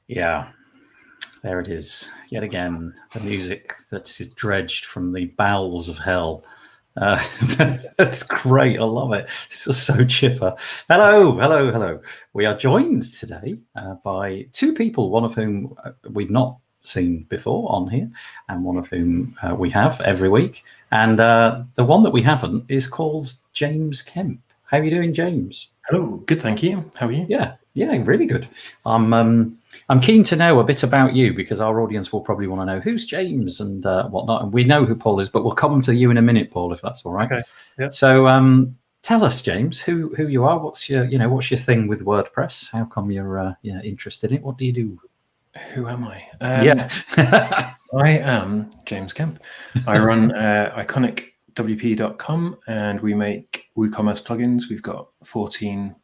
Yeah, there it is. Yet again, the music that is dredged from the bowels of hell. That's great. I love it. It's just so chipper. Hello. We are joined today by two people, one of whom we've not seen before on here, and one of whom we have every week. And the one that we haven't is called James Kemp. How are you doing, James? Hello, good, thank you. How are you? Yeah, really good. I'm keen to know a bit about you because our audience will probably want to know who's James and whatnot. And we know who Paul is, but we'll come to you in a minute, Paul, if that's all right. Okay. Yeah. So tell us, James, who you are. What's your thing with WordPress? How come you're interested in it? What do you do? Who am I? I am James Kemp. I run iconicwp.com and we make WooCommerce plugins. We've got 14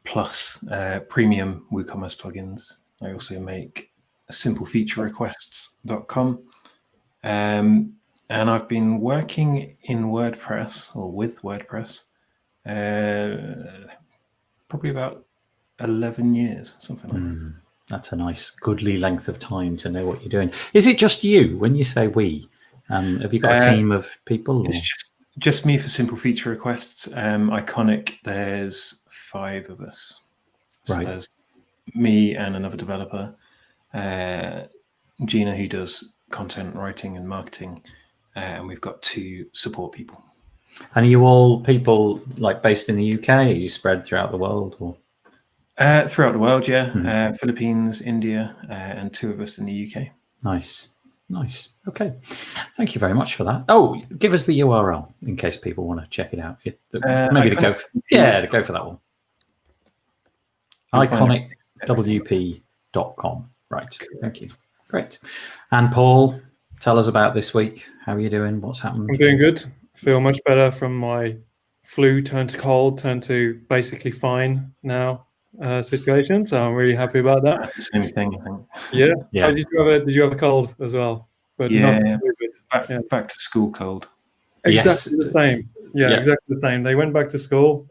plus premium WooCommerce plugins. I also make simplefeaturerequests.com. And I've been working in WordPress or with WordPress probably about 11 years, something like that. That's a nice, goodly length of time to know what you're doing. Is it just you when you say we? Have you got a team of people? It's just me for simple feature requests. Iconic, there's 5 of us. So right. There's me and another developer, Gina, who does content writing and marketing, and we've got 2 support people. And are you all people like based in the UK? Are you spread throughout the world? Or? Throughout the world, yeah. Philippines, India, and 2 of us in the UK. Nice. Okay. Thank you very much for that. Oh, give us the URL in case people want to check it out. Maybe to go for that one. iconicwp.com. Right. Thank you. Great. And Paul, tell us about this week. How are you doing? What's happened? I'm doing good. Feel much better from my flu turned to cold, turned to basically fine now situation. So I'm really happy about that. Same thing, I think. Yeah. Oh, did you have a cold as well? But back to school cold. Exactly the same. Yeah, exactly the same. They went back to school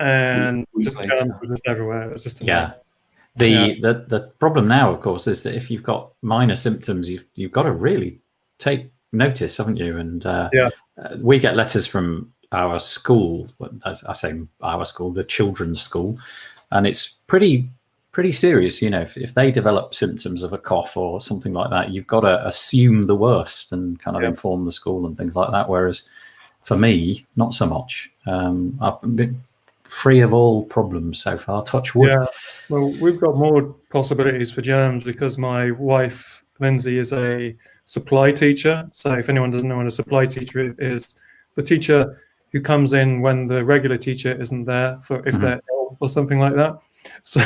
and just germs were just everywhere. It was just The problem now, of course, is that if you've got minor symptoms, you've got to really take notice, haven't you? And we get letters from our school. I say our school, the children's school, and it's pretty serious. You know, if they develop symptoms of a cough or something like that, you've got to assume the worst and kind of inform the school and things like that. Whereas for me, not so much. I've been free of all problems so far, touch wood. Yeah, well, we've got more possibilities for germs because my wife, Lindsay, is a supply teacher. So if anyone doesn't know what a supply teacher is, the teacher who comes in when the regular teacher isn't there if they're ill or something like that. So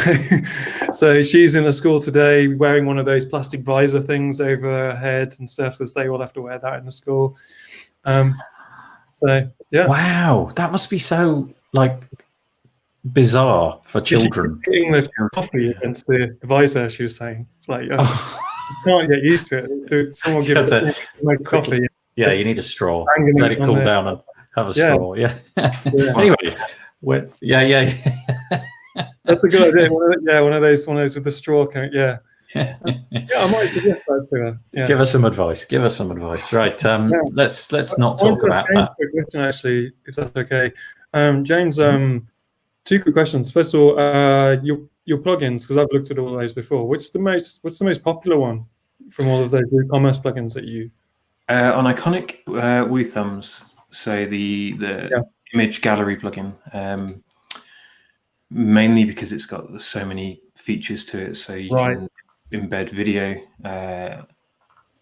she's in a school today wearing one of those plastic visor things over her head and stuff, as they all have to wear that in the school. Wow, that must be so bizarre for children. Hitting the coffee against the visor, she was saying. It's like you can't get used to it. So someone give it a coffee. Yeah, you need a straw. Let it cool down and have a straw. Yeah. Anyway, that's a good idea. One of those with the straw. I might suggest that to her. Yeah. Give us some advice. Right. Let's not talk about that. Quick question, actually, if that's okay. James, 2 quick questions. First of all, your plugins, because I've looked at all those before. What's the most popular one from all of those WooCommerce plugins that you? On Iconic, WooThumbs. So the image gallery plugin. Mainly because it's got so many features to it. So you can embed video,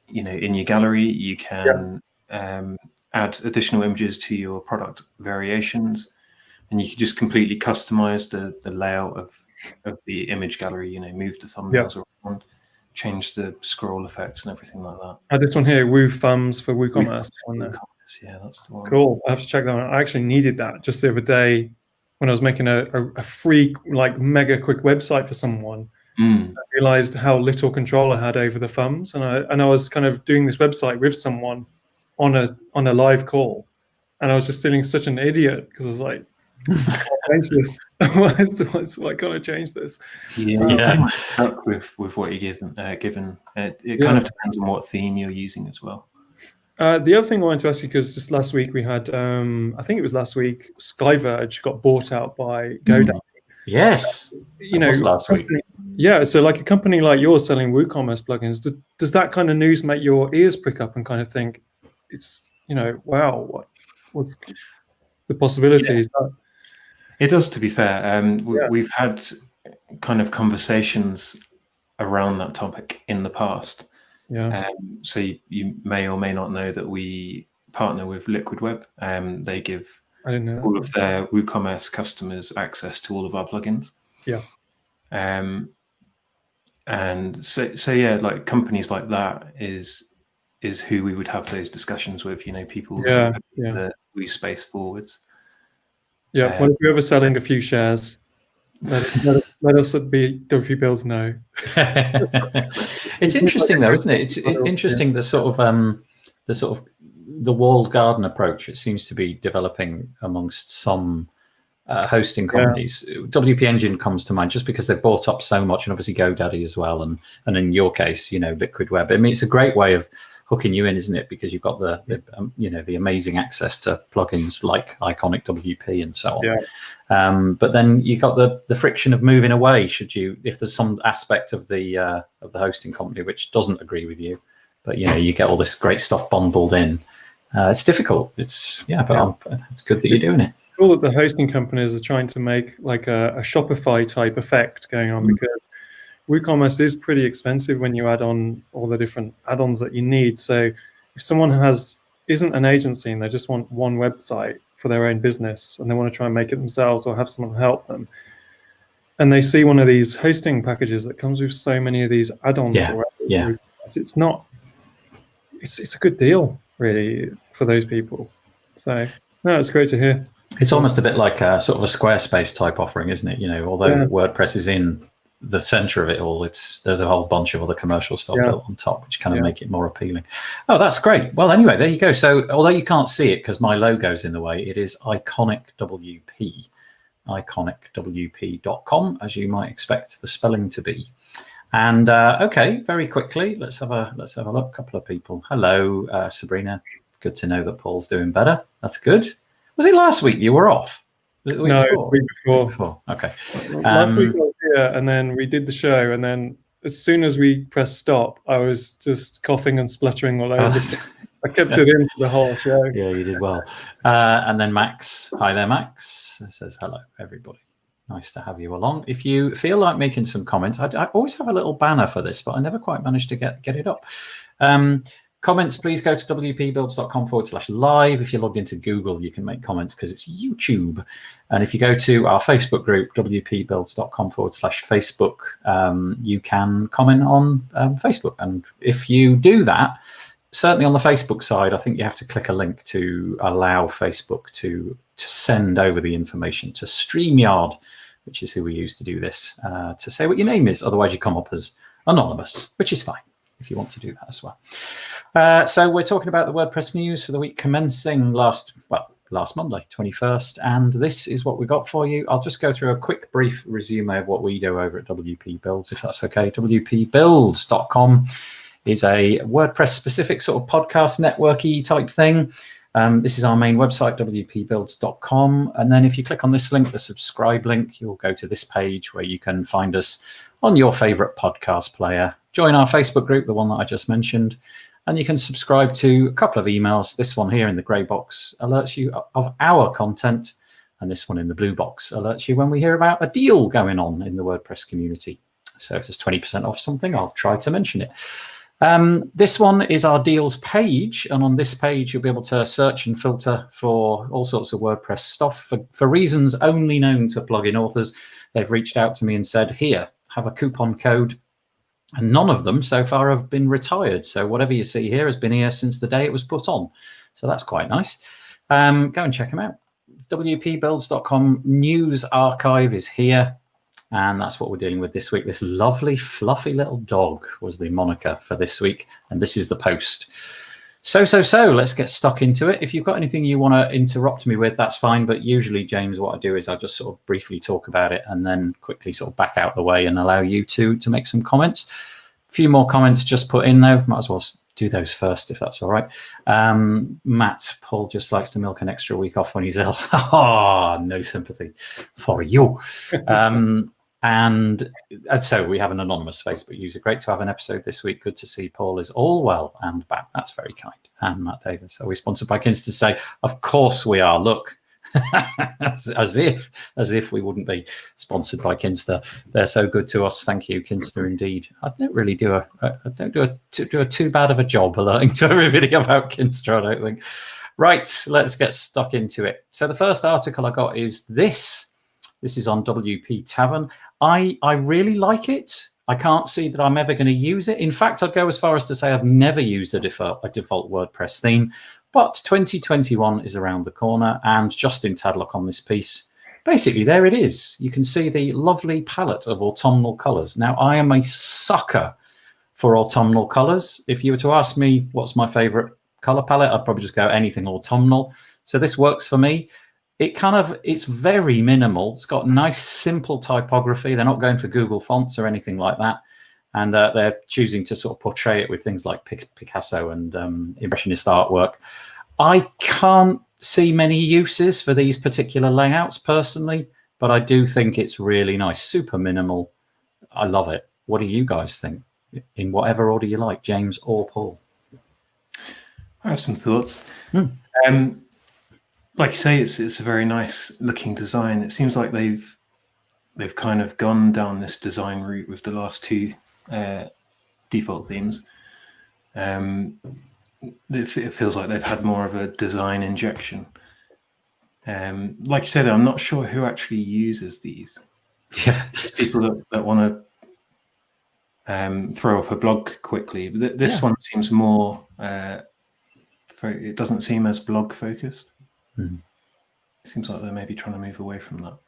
in your gallery. You can add additional images to your product variations, and you can just completely customize the layout of the image gallery. Move the thumbnails around, change the scroll effects and everything like that. This one here, WooThumbs for WooCommerce. Yeah, that's the one. Cool. I have to check that one. I actually needed that just the other day when I was making a free, mega quick website for someone. I realized how little control I had over the thumbs, and I was kind of doing this website with someone on a live call, and I was just feeling such an idiot because I was like, I can't change this. Why can't I change this? Stuck with what you're given. It kind of depends on what theme you're using as well. The other thing I wanted to ask you, because just last week we had, I think it was last week, Skyverge got bought out by GoDaddy. Yes, last week. Yeah, so like a company like yours selling WooCommerce plugins, does that kind of news make your ears prick up and kind of think, it's, wow, what's the possibilities? Yeah. It does, to be fair. We've had kind of conversations around that topic in the past. Yeah. So you may or may not know that we partner with Liquid Web. They give all of their WooCommerce customers access to all of our plugins. Yeah. And so yeah, like companies like that is who we would have those discussions with. People the Woo space forwards. Yeah. Well, if you're ever selling a few shares, let us be WP Builds know. It's interesting though, isn't it? It's interesting the sort of the walled garden approach. It seems to be developing amongst some hosting companies. WP Engine comes to mind just because they've bought up so much, and obviously GoDaddy as well, and in your case, Liquid Web. I mean, it's a great way of hooking you in, isn't it? Because you've got the amazing access to plugins like Iconic WP and so on. Yeah. But then you got the friction of moving away. if there's some aspect of the hosting company which doesn't agree with you, but you get all this great stuff bundled in. It's difficult. It's good that you're doing it. Cool that the hosting companies are trying to make like a Shopify type effect going on, because WooCommerce is pretty expensive when you add on all the different add-ons that you need. So if someone isn't an agency and they just want one website for their own business and they want to try and make it themselves or have someone help them, and they see one of these hosting packages that comes with so many of these add-ons, it's a good deal really for those people. So no, it's great to hear. It's almost a bit like a sort of a Squarespace type offering, isn't it? Although WordPress is in the center of it all, there's a whole bunch of other commercial stuff built on top, which kind of make it more appealing. Oh, that's great. Well, anyway, there you go. So although you can't see it because my logo's in the way, it is Iconic WP, iconicwp.com, as you might expect the spelling to be. And okay, very quickly, let's have a look. Couple of people. Hello, Sabrina. Good to know that Paul's doing better. That's good. Was it last week you were off? Was it the week before? Okay. Last week I was here, and then we did the show, and then as soon as we pressed stop, I was just coughing and spluttering all over. I kept it in for the whole show. Yeah, you did well. And then Max, hi there, Max, says hello, everybody. Nice to have you along. If you feel like making some comments, I always have a little banner for this, but I never quite managed to get it up. Comments, please go to wpbuilds.com/live. If you're logged into Google, you can make comments because it's YouTube. And if you go to our Facebook group, wpbuilds.com/Facebook, you can comment on Facebook. And if you do that, certainly on the Facebook side, I think you have to click a link to allow Facebook to send over the information to StreamYard, which is who we use to do this, to say what your name is. Otherwise, you come up as anonymous, which is fine if you want to do that as well. So we're talking about the WordPress news for the week commencing last Monday, 21st, and this is what we got for you. I'll just go through a quick brief resume of what we do over at WP Builds, if that's okay. WPBuilds.com is a WordPress-specific sort of podcast networky type thing. This is our main website, wpbuilds.com, and then if you click on this link, the subscribe link, you'll go to this page where you can find us on your favorite podcast player. Join our Facebook group, the one that I just mentioned, and you can subscribe to a couple of emails. This one here in the grey box alerts you of our content, and this one in the blue box alerts you when we hear about a deal going on in the WordPress community. So if there's 20% off something, I'll try to mention it. This one is our deals page, and on this page you'll be able to search and filter for all sorts of WordPress stuff. For reasons only known to plugin authors, they've reached out to me and said, here, have a coupon code. And none of them so far have been retired. So whatever you see here has been here since the day it was put on. So that's quite nice. Go and check them out. WPBuilds.com news archive is here. And that's what we're dealing with this week. This lovely, fluffy little dog was the moniker for this week. And this is the post. So, let's get stuck into it. If you've got anything you want to interrupt me with, that's fine. But usually, James, what I do is I just sort of briefly talk about it and then quickly sort of back out the way and allow you to make some comments. A few more comments just put in, though. Might as well do those first, if that's all right. Matt, Paul just likes to milk an extra week off when he's ill. No sympathy for you. And so we have an anonymous Facebook user. Great to have an episode this week. Good to see Paul is all well and back. That's very kind. And Matt Davis. Are we sponsored by Kinster today? Of course we are. Look, as if we wouldn't be sponsored by Kinster. They're so good to us. Thank you, Kinster, indeed. I don't really do a too bad of a job alerting to everybody about Kinster, I don't think. Right, let's get stuck into it. So the first article I got is this. This is on WP Tavern. I really like it. I can't see that I'm ever going to use it. In fact, I'd go as far as to say I've never used a default WordPress theme. But 2021 is around the corner, and Justin Tadlock on this piece, basically there it is. You can see the lovely palette of autumnal colours. Now, I am a sucker for autumnal colours. If you were to ask me what's my favourite colour palette, I'd probably just go anything autumnal. So this works for me. It's very minimal. It's got nice, simple typography. They're not going for Google fonts or anything like that. And they're choosing to sort of portray it with things like Picasso and Impressionist artwork. I can't see many uses for these particular layouts personally, but I do think it's really nice. Super minimal. I love it. What do you guys think? In whatever order you like, James or Paul. I have some thoughts. Like you say, it's a very nice looking design. It seems like they've kind of gone down this design route with the last two default themes. It feels like they've had more of a design injection. Like you said, I'm not sure who actually uses these. Yeah, people that want to throw up a blog quickly. But this one seems more. It doesn't seem as blog focused. It seems like they're maybe trying to move away from that.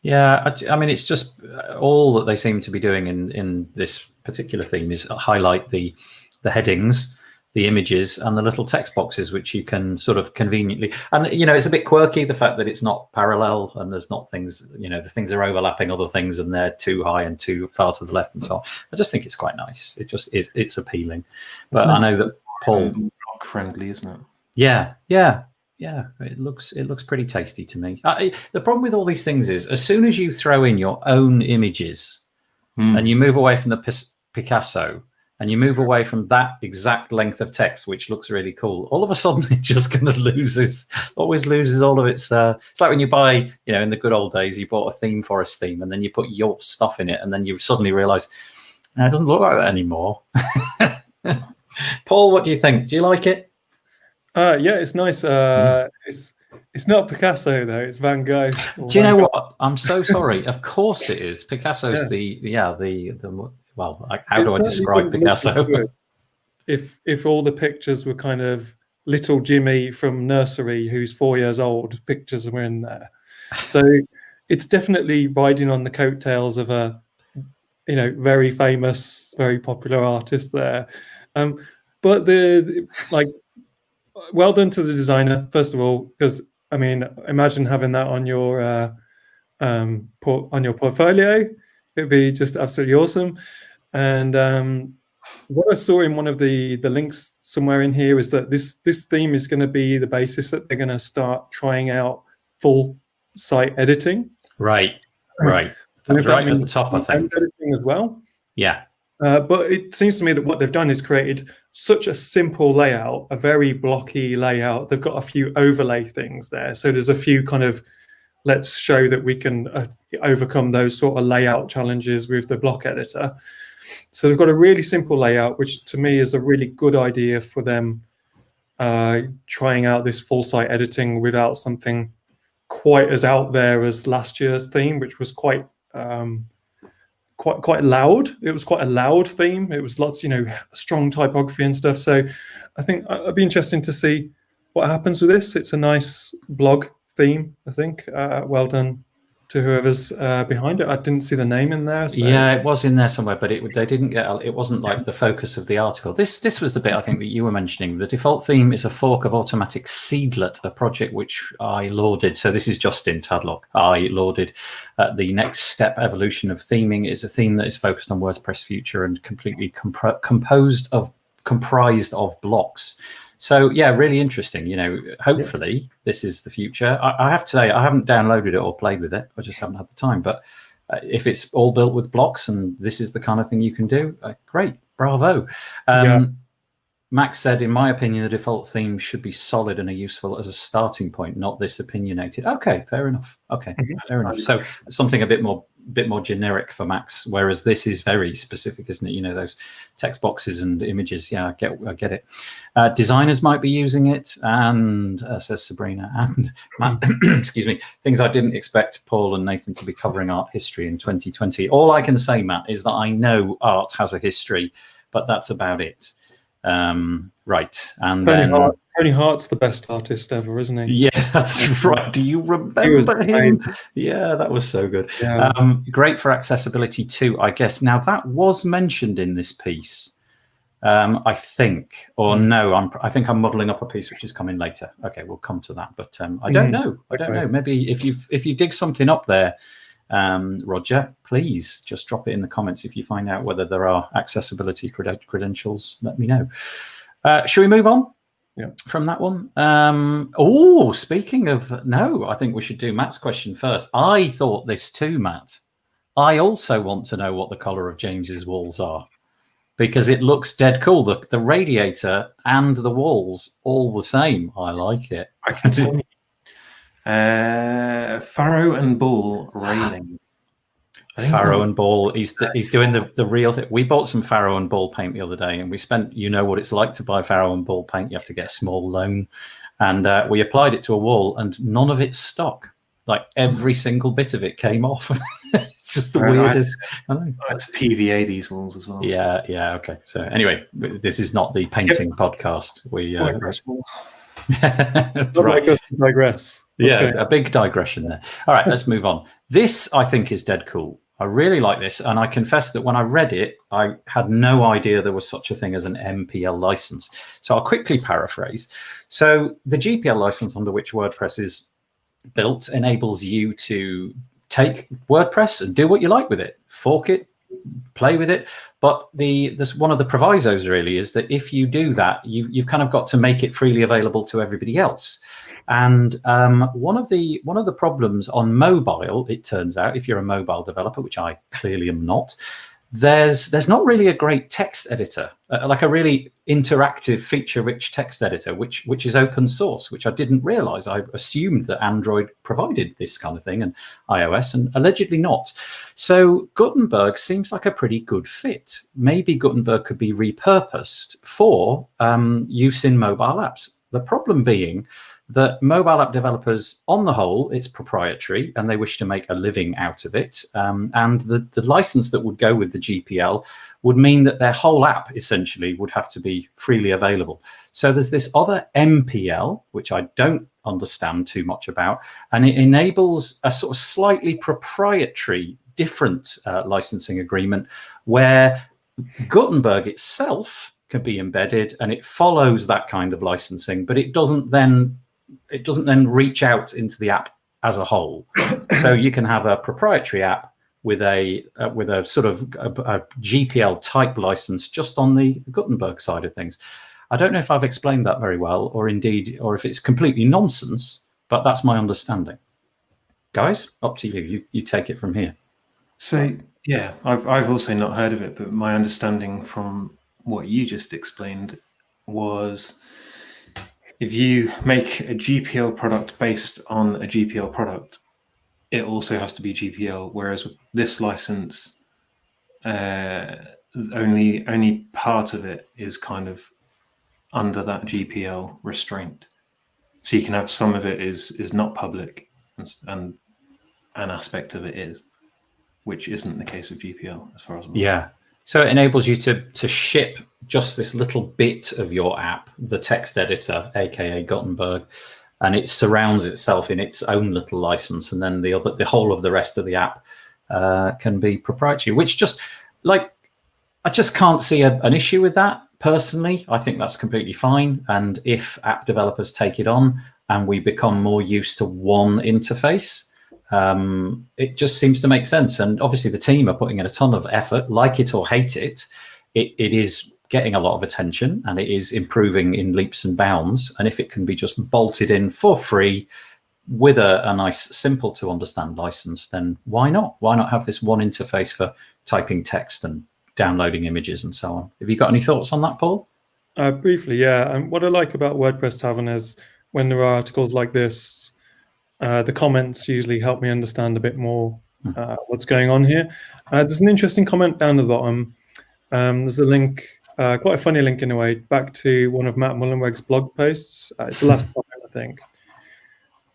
Yeah, I mean, it's just all that they seem to be doing in this particular theme is highlight the headings, the images, and the little text boxes, which you can sort of conveniently. And it's a bit quirky, the fact that it's not parallel and there's not things. The things are overlapping other things and they're too high and too far to the left and so on. I just think it's quite nice. It just is. It's appealing. But I know that Paul blog friendly, isn't it? Yeah. It looks pretty tasty to me. The problem with all these things is, as soon as you throw in your own images and you move away from the Picasso and you move away from that exact length of text, which looks really cool, all of a sudden it just kind of always loses all of its. It's like when you buy, in the good old days, you bought a theme forest theme and then you put your stuff in it and then you suddenly realize it doesn't look like that anymore. Paul, what do you think? Do you like it? Yeah, it's nice. It's not Picasso though; it's Van Gogh. Do you know what? I'm so sorry. Of course it is. Picasso's well. How do I describe Picasso? If all the pictures were kind of little Jimmy from nursery, who's 4 years old, pictures were in there. So it's definitely riding on the coattails of a, very famous, very popular artist there. But well done to the designer, first of all, because imagine having that on your portfolio. It'd be just absolutely awesome. And what I saw in one of the links somewhere in here is that this theme is going to be the basis that they're going to start trying out full site editing. Right. That's right at the top, I think. Editing as well. Yeah. But it seems to me that what they've done is created such a simple layout, a very blocky layout. They've got a few overlay things there. So there's a few kind of, let's show that we can overcome those sort of layout challenges with the block editor. So they've got a really simple layout, which to me is a really good idea for them trying out this full site editing without something quite as out there as last year's theme, which was quite loud. It was quite a loud theme. It was lots, strong typography and stuff. So I think it'd be interesting to see what happens with this. It's a nice blog theme, I think. Well done to whoever's behind it. I didn't see the name in there. So. Yeah, it was in there somewhere, but they didn't get. It wasn't like the focus of the article. This was the bit I think that you were mentioning. The default theme is a fork of Automatic Seedlet, a project which I lauded. So this is Justin Tadlock. I lauded the next step evolution of theming is a theme that is focused on WordPress future and completely comprised of blocks. So yeah, really interesting. Hopefully this is the future. I have to say I haven't downloaded it or played with it. I just haven't had the time. But if it's all built with blocks and this is the kind of thing you can do, great, bravo. Max said, in my opinion, the default theme should be solid and are useful as a starting point, not this opinionated. Okay, fair enough. Okay, fair enough. So something a bit more generic for Max, whereas this is very specific, isn't it? Those text boxes and images. Yeah, I get it. Designers might be using it, and says Sabrina and Matt. Excuse me. Things I didn't expect Paul and Nathan to be covering art history in 2020. All I can say, Matt, is that I know art has a history, but that's about it. Right, and Tony Hart's the best artist ever, isn't he? Yeah, that's right. Do you remember him? Yeah, that was so good. Yeah. Great for accessibility too, I guess. Now that was mentioned in this piece, I think, or no? I think I'm modelling up a piece which is coming later. Okay, we'll come to that, but I don't know. I don't know. Maybe if you dig something up there, Roger, please just drop it in the comments if you find out whether there are accessibility credentials. Let me know. Shall we move on? Yeah. From that one. Speaking of no, I think we should do Matt's question first. I thought this too, Matt. I also want to know what the colour of James's walls are, because it looks dead cool. The radiator and the walls all the same. I like it. I can tell you. Farrow and Ball railing. Farrow and Ball. He's doing the real thing. We bought some Farrow and Ball paint the other day, and we spent. You know what it's like to buy Farrow and Ball paint. You have to get a small loan, and we applied it to a wall, and none of it stuck. Like every single bit of it came off. It's just the weirdest. I had to PVA these walls as well. Yeah. Okay. So anyway, this is not the painting podcast. We. Right. Digress. A big digression there. All right, let's move on. This, I think, is dead cool. I really like this, and I confess that when I read it, I had no idea there was such a thing as an MPL license. So I'll quickly paraphrase. So the GPL license under which WordPress is built enables you to take WordPress and do what you like with it, fork it, play with it. But this one of the provisos really is that if you do that, you've kind of got to make it freely available to everybody else. And one of the problems on mobile, it turns out, if you're a mobile developer, which I clearly am not, there's not really a great text editor, like a really interactive, feature-rich text editor, which is open source, which I didn't realize. I assumed that Android provided this kind of thing and iOS, and allegedly not. So Gutenberg seems like a pretty good fit. Maybe Gutenberg could be repurposed for use in mobile apps. The problem being that mobile app developers, on the whole, it's proprietary and they wish to make a living out of it. And the license that would go with the GPL would mean that their whole app essentially would have to be freely available. So there's this other MPL, which I don't understand too much about, and it enables a sort of slightly proprietary, different licensing agreement where Gutenberg itself can be embedded and it follows that kind of licensing, but it doesn't then reach out into the app as a whole. So you can have a proprietary app with a sort of a GPL type license just on the Gutenberg side of things. I don't know if I've explained that very well, or if it's completely nonsense, but that's my understanding. Guys, up to you. You take it from here. So yeah, I've also not heard of it, but my understanding from what you just explained was, if you make a GPL product based on a GPL product, it also has to be GPL, whereas with this license, only part of it is kind of under that GPL restraint. So you can have some of it is not public, and an aspect of it is, which isn't the case with GPL as far as I'm aware. Yeah. So it enables you to ship just this little bit of your app, the text editor, aka Gutenberg, and it surrounds itself in its own little license, and then the whole of the rest of the app can be proprietary. Which just I just can't see an issue with that personally. I think that's completely fine. And if app developers take it on and we become more used to one interface, it just seems to make sense. And obviously the team are putting in a ton of effort, like it or hate it. It is getting a lot of attention, and it is improving in leaps and bounds. And if it can be just bolted in for free with a nice, simple to understand license, then why not? Why not have this one interface for typing text and downloading images and so on? Have you got any thoughts on that, Paul? Briefly, yeah. And what I like about WordPress Tavern is when there are articles like this, the comments usually help me understand a bit more what's going on here. There's an interesting comment down the bottom. There's a link, quite a funny link in a way, back to one of Matt Mullenweg's blog posts. It's the last comment, I think.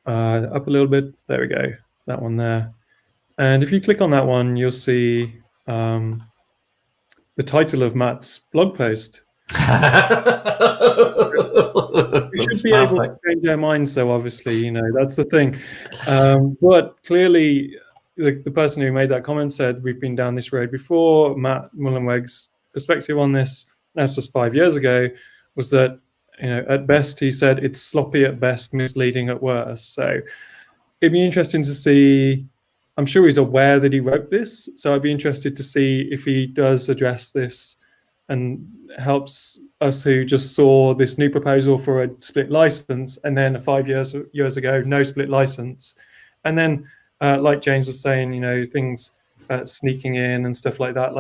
Up a little bit. There we go. That one there. And if you click on that one, you'll see the title of Matt's blog post. We should be able to change our minds, though, obviously, that's the thing. But clearly, the person who made that comment said, we've been down this road before. Matt Mullenweg's perspective on this, that's just 5 years ago, was that, at best, he said, it's sloppy at best, misleading at worst. So it'd be interesting to see. I'm sure he's aware that he wrote this, so I'd be interested to see if he does address this and helps us who just saw this new proposal for a split license, and then 5 years ago, no split license. And then, like James was saying, things sneaking in and stuff like that.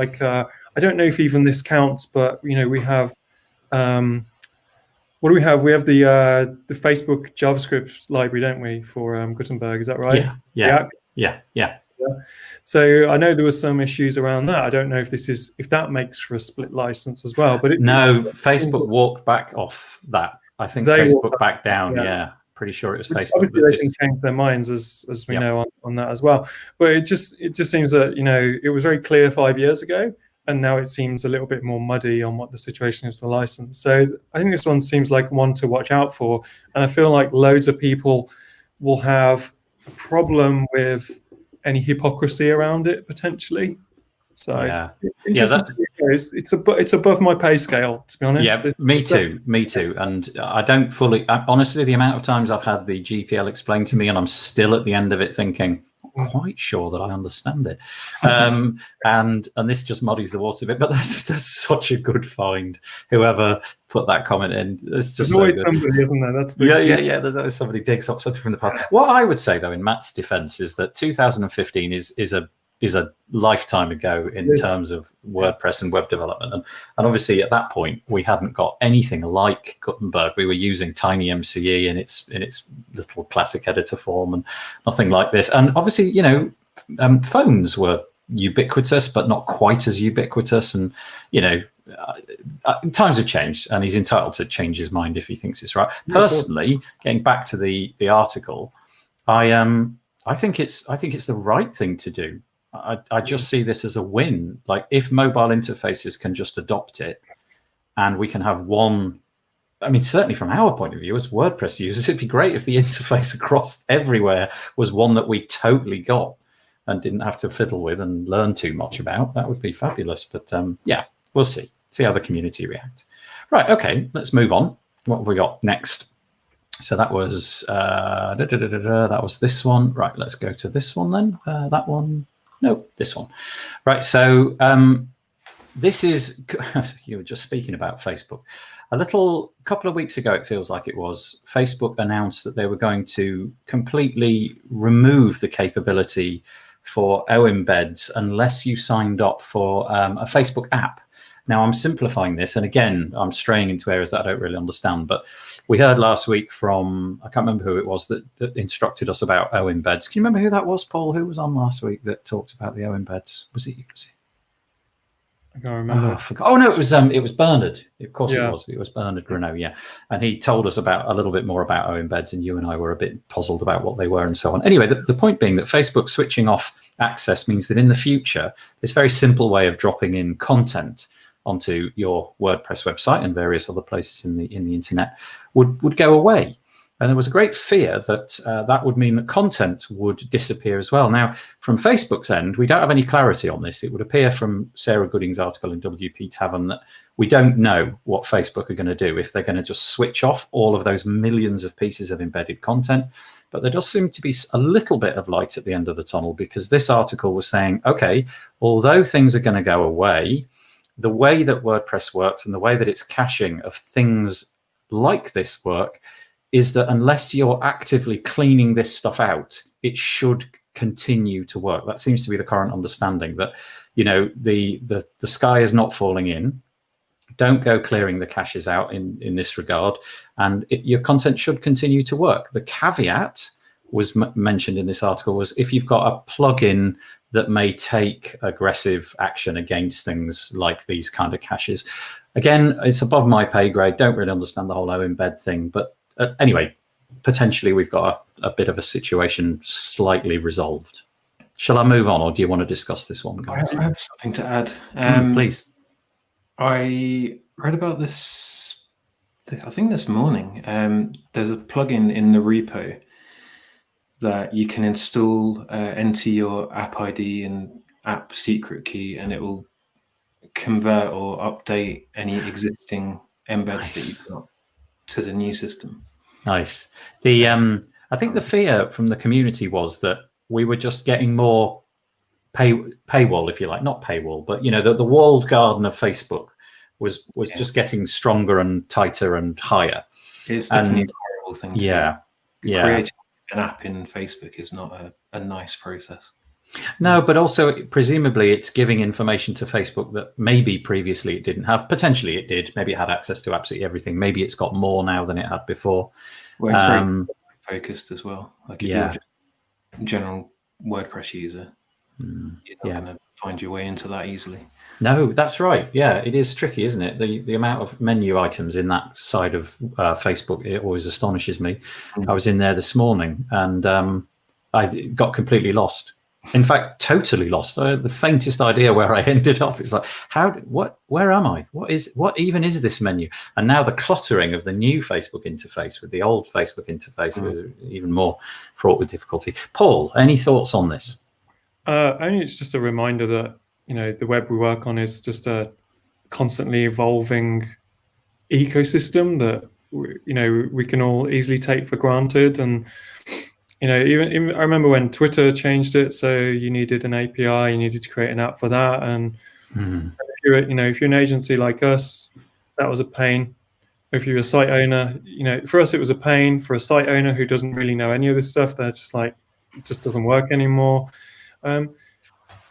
I don't know if even this counts, but, we have, what do we have? We have the Facebook JavaScript library, don't we, for Gutenberg? Is that right? Yeah. So I know there was some issues around that. I don't know if that makes for a split license as well. But Facebook walked back off that. I think Facebook backed down. Yeah, pretty sure it was Facebook. Obviously, they can change their minds as we know on that as well. But it just seems that it was very clear 5 years ago, and now it seems a little bit more muddy on what the situation is with the license. So I think this one seems like one to watch out for, and I feel like loads of people will have a problem with any hypocrisy around it potentially. So it's above my pay scale, to be honest. Yeah, me too. And I don't fully, honestly, the amount of times I've had the GPL explained to me and I'm still at the end of it thinking, I'm quite sure that I understand it. And this just muddies the water a bit, but that's such a good find. Whoever put that comment in, it's just there's always somebody, isn't there? That's yeah. There's always somebody digs up something from the past. What I would say, though, in Matt's defense, is that 2015 is a lifetime ago in terms of WordPress and web development. And obviously at that point, we hadn't got anything like Gutenberg. We were using TinyMCE in its little classic editor form and nothing like this. And obviously, phones were ubiquitous, but not quite as ubiquitous. And, times have changed, and he's entitled to change his mind if he thinks it's right. Personally, getting back to the article, I think it's the right thing to do. I just see this as a win. Like, if mobile interfaces can just adopt it and we can have one, I mean, certainly from our point of view as WordPress users, it'd be great if the interface across everywhere was one that we totally got and didn't have to fiddle with and learn too much about. That would be fabulous. But we'll see how the community reacts. Right, okay, let's move on. What have we got next? So that was that was this one. Right, let's go to this one then. That one. No, this one. Right, so this is, you were just speaking about Facebook. A couple of weeks ago, it feels like it was, Facebook announced that they were going to completely remove the capability for embeds unless you signed up for a Facebook app. Now, I'm simplifying this, and again, I'm straying into areas that I don't really understand, but we heard last week from, I can't remember who it was that instructed us about embeds. Can you remember who that was, Paul? Who was on last week that talked about the embeds? Was it? I can't remember. Oh, I forgot. Oh no, it was Bernard. Of course it was. It was Bernard Renault, yeah. And he told us a little bit more about embeds, and you and I were a bit puzzled about what they were and so on. Anyway, the point being that Facebook switching off access means that in the future, this very simple way of dropping in content onto your WordPress website and various other places in the internet would go away. And there was a great fear that that would mean that content would disappear as well. Now, from Facebook's end, we don't have any clarity on this. It would appear from Sarah Gooding's article in WP Tavern that we don't know what Facebook are going to do, if they're going to just switch off all of those millions of pieces of embedded content. But there does seem to be a little bit of light at the end of the tunnel, because this article was saying, okay, although things are going to go away, the way that WordPress works and the way that its caching of things like this work is that unless you're actively cleaning this stuff out, it should continue to work. That seems to be the current understanding, that, you know, the sky is not falling in. Don't go clearing the caches out in this regard, and your content should continue to work. The caveat was mentioned in this article was if you've got a plugin that may take aggressive action against things like these kind of caches. Again, it's above my pay grade. Don't really understand the whole embed thing, but anyway, potentially we've got a bit of a situation slightly resolved. Shall I move on, or do you want to discuss this one, guys? I have something to add. Please. I read about this, I think this morning. There's a plugin in the repo that you can install, enter your app ID and app secret key, and it will convert or update any existing embeds that you've got to the new system. Nice. I think the fear from the community was that we were just getting more paywall, if you like, not paywall, but you know, the walled garden of Facebook was just getting stronger and tighter and higher. It's definitely a horrible thing to do. Creating an app in Facebook is not a nice process. No, but also presumably it's giving information to Facebook that maybe previously it didn't have. Potentially it did. Maybe it had access to absolutely everything. Maybe it's got more now than it had before. Well, it's very focused as well. Like if you're just a general WordPress user, you're not going to find your way into that easily. No, that's right. Yeah, it is tricky, isn't it? The amount of menu items in that side of Facebook, it always astonishes me. I was in there this morning and I got completely lost. In fact, totally lost. I had the faintest idea where I ended up. It's like, where am I? What even is this menu? And now the cluttering of the new Facebook interface with the old Facebook interface is even more fraught with difficulty. Paul, any thoughts on this? Only it's just a reminder that, you know, the web we work on is just a constantly evolving ecosystem that, you know, we can all easily take for granted. And you know, even I remember when Twitter changed it, so you needed an API, you needed to create an app for that. And if you're an agency like us, that was a pain. If you're a site owner, you know, for us it was a pain. For a site owner who doesn't really know any of this stuff, they're just like, it just doesn't work anymore.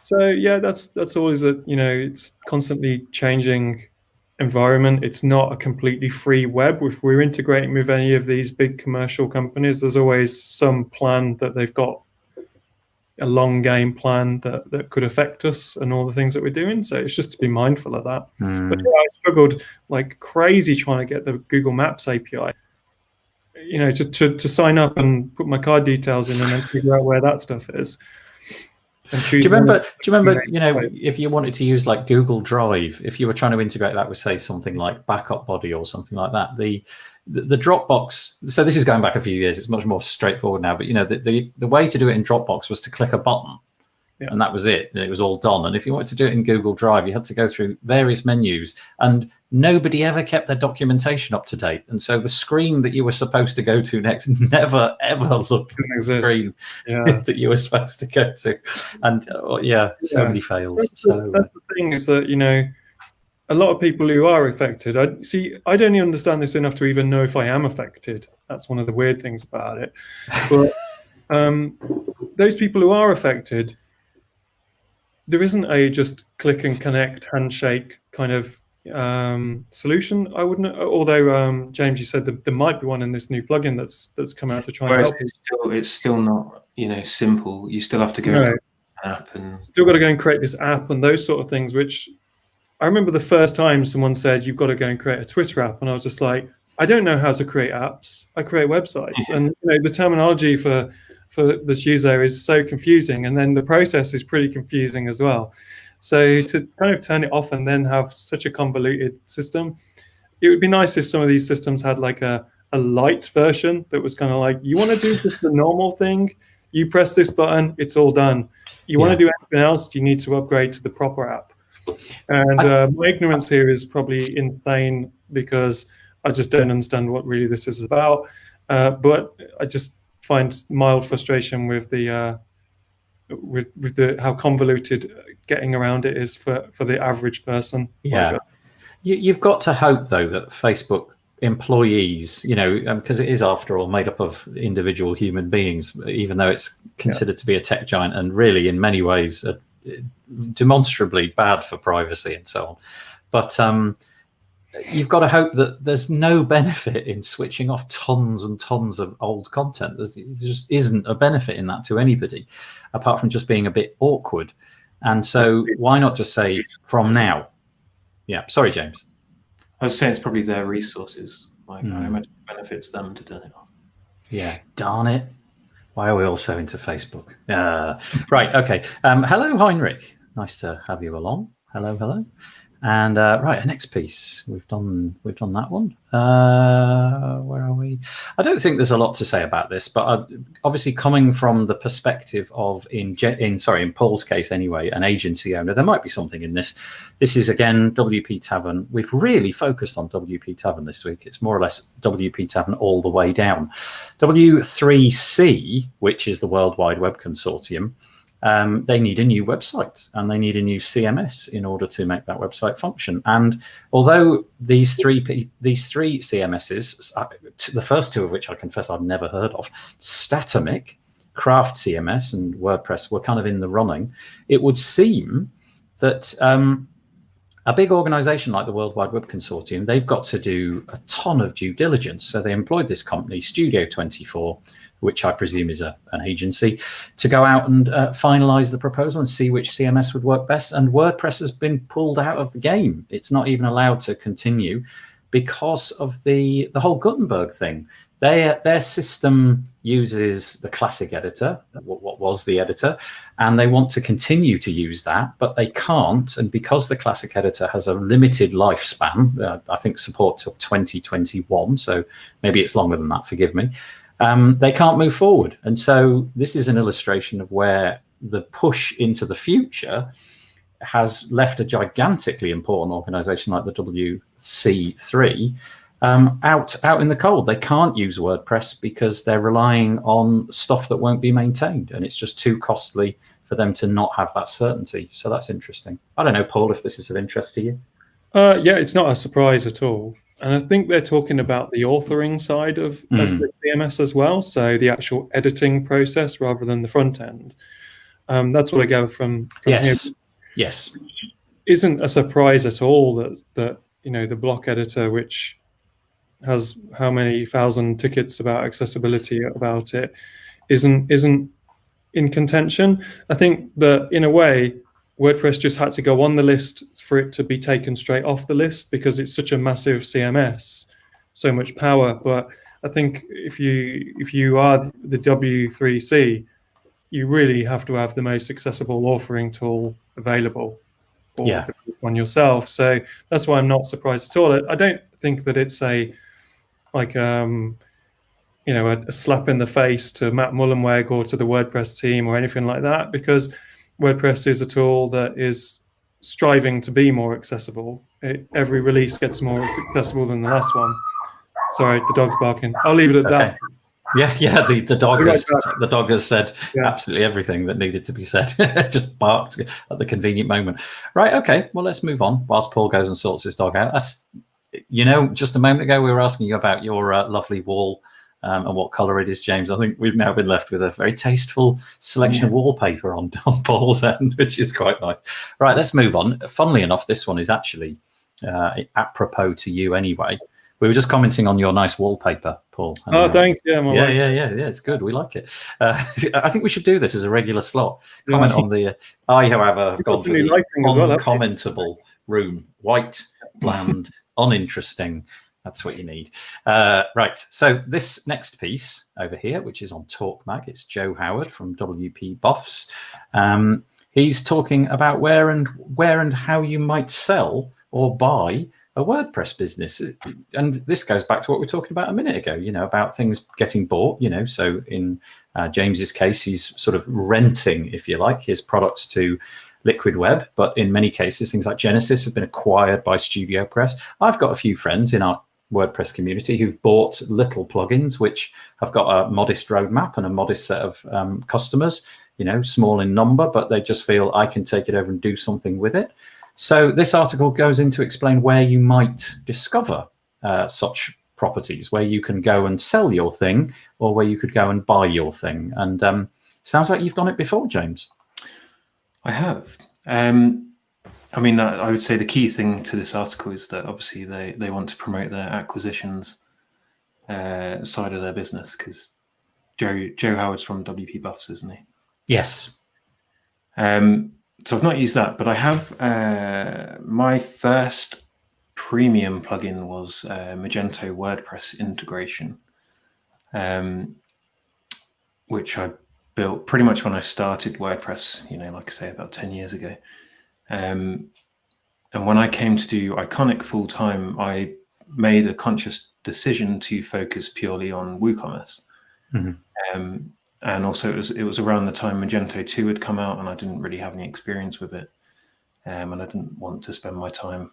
So yeah, that's always it's constantly changing environment. It's not a completely free web. If we're integrating with any of these big commercial companies, there's always some plan that they've got, a long game plan that could affect us and all the things that we're doing. So it's just to be mindful of that. But yeah, I struggled like crazy trying to get the Google Maps API, you know, to sign up and put my card details in and then figure out where that stuff is. Do you remember, you know, if you wanted to use like Google Drive, if you were trying to integrate that with, say, something like Backup Body or something like that, the Dropbox, so this is going back a few years, it's much more straightforward now, but, you know, the way to do it in Dropbox was to click a button. Yeah. And that was it. It was all done. And if you wanted to do it in Google Drive, you had to go through various menus, and nobody ever kept their documentation up to date. And so the screen that you were supposed to go to next never, ever looked at the screen that you were supposed to go to. And so many fails. That's the thing, is that, you know, a lot of people who are affected, I don't even understand this enough to even know if I am affected. That's one of the weird things about it. But those people who are affected, there isn't a just click and connect, handshake kind of solution. I wouldn't. Although James, you said that there might be one in this new plugin that's come out to try and help. It's still not, you know, simple. You still have to go create an app and still got to go and create this app and those sort of things. Which I remember the first time someone said you've got to go and create a Twitter app, and I was just like, I don't know how to create apps. I create websites, and you know, the terminology for this user is so confusing, and then the process is pretty confusing as well. So to kind of turn it off and then have such a convoluted system, it would be nice if some of these systems had like a a light version that was kind of like, you want to do just the normal thing, you press this button, it's all done. You want to do anything else, you need to upgrade to the proper app. And my ignorance here is probably insane because I just don't understand what really this is about. But I just find mild frustration with the how convoluted getting around it is for the average person. Yeah, you've got to hope though that Facebook employees, because it is after all made up of individual human beings, even though it's considered to be a tech giant, and really in many ways demonstrably bad for privacy and so on. But you've got to hope that there's no benefit in switching off tons and tons of old content. There just isn't a benefit in that to anybody, apart from just being a bit awkward. And so why not just say from now? Yeah, sorry, James. I was saying it's probably their resources. Like, I imagine it benefits them to turn it off. Yeah, darn it. Why are we all so into Facebook? Right, okay. Hello, Heinrich. Nice to have you along. Hello. And right, next piece. We've done that one. Where are we? I don't think there's a lot to say about this, but obviously coming from the perspective of in Paul's case anyway, an agency owner, there might be something in this. This is again WP Tavern. We've really focused on WP Tavern this week. It's more or less WP Tavern all the way down. W3C, which is the World Wide Web Consortium. They need a new website and they need a new CMS in order to make that website function. And although these three CMSs, the first two of which I confess I've never heard of, Statamic, Craft CMS, and WordPress were kind of in the running, it would seem that a big organization like the World Wide Web Consortium, they've got to do a ton of due diligence. So they employed this company, Studio 24, which I presume is an agency, to go out and finalize the proposal and see which CMS would work best. And WordPress has been pulled out of the game. It's not even allowed to continue because of the whole Gutenberg thing. Their system uses the classic editor, what was the editor, and they want to continue to use that, but they can't. And because the classic editor has a limited lifespan, I think support till 2021, so maybe it's longer than that, forgive me, they can't move forward. And so this is an illustration of where the push into the future has left a gigantically important organization like the WC3 out in the cold. They can't use WordPress because they're relying on stuff that won't be maintained, and it's just too costly for them to not have that certainty. So that's interesting. I don't know, Paul, if this is of interest to you. Yeah, it's not a surprise at all. And I think they're talking about the authoring side of the CMS as well, so the actual editing process rather than the front end. That's what I gather from yes. here. Yes. Isn't a surprise at all that the block editor, which has how many thousand tickets about accessibility about it, isn't in contention. I think that in a way WordPress just had to go on the list for it to be taken straight off the list because it's such a massive CMS, so much power. But I think if you are the W3C, you really have to have the most accessible authoring tool available on yourself. So that's why I'm not surprised at all. I don't think that it's a slap in the face to Matt Mullenweg or to the WordPress team or anything like that, because WordPress is a tool that is striving to be more accessible. Every release gets more accessible than the last one. Sorry, the dog's barking. I'll leave it at that. Yeah. The dog has said absolutely everything that needed to be said. Just barked at the convenient moment. Right. Okay. Well, let's move on whilst Paul goes and sorts his dog out. Just a moment ago we were asking you about your lovely wall and what color it is, James. I think we've now been left with a very tasteful selection of wallpaper on Paul's end, which is quite nice. Right. Let's move on. Funnily enough, this one is actually apropos to you anyway. We were just commenting on your nice wallpaper, Paul. Thanks. Yeah, it's good. We like it. I think we should do this as a regular slot. Comment on the. I, however, have gone for the uncommentable room. White, bland, uninteresting. That's what you need. Right. So this next piece over here, which is on Talk Mag, it's Joe Howard from WP Buffs. He's talking about where and how you might sell or buy a WordPress business. And this goes back to what we were talking about a minute ago, about things getting bought, so in James's case, he's sort of renting, if you like, his products to Liquid Web, but in many cases, things like Genesis have been acquired by Studio Press. I've got a few friends in our WordPress community who've bought little plugins which have got a modest roadmap and a modest set of customers, small in number, but they just feel I can take it over and do something with it. So this article goes in to explain where you might discover such properties, where you can go and sell your thing or where you could go and buy your thing. And sounds like you've done it before, James. I have. I would say the key thing to this article is that obviously they want to promote their acquisitions side of their business, because Joe Howard's from WP Buffs, isn't he? Yes. So I've not used that, but I have. My first premium plugin was Magento WordPress integration, which I built pretty much when I started WordPress, like I say, about 10 years ago. And when I came to do Iconic full time, I made a conscious decision to focus purely on WooCommerce. Mm-hmm. And also it was around the time Magento 2 had come out, and I didn't really have any experience with it. And I didn't want to spend my time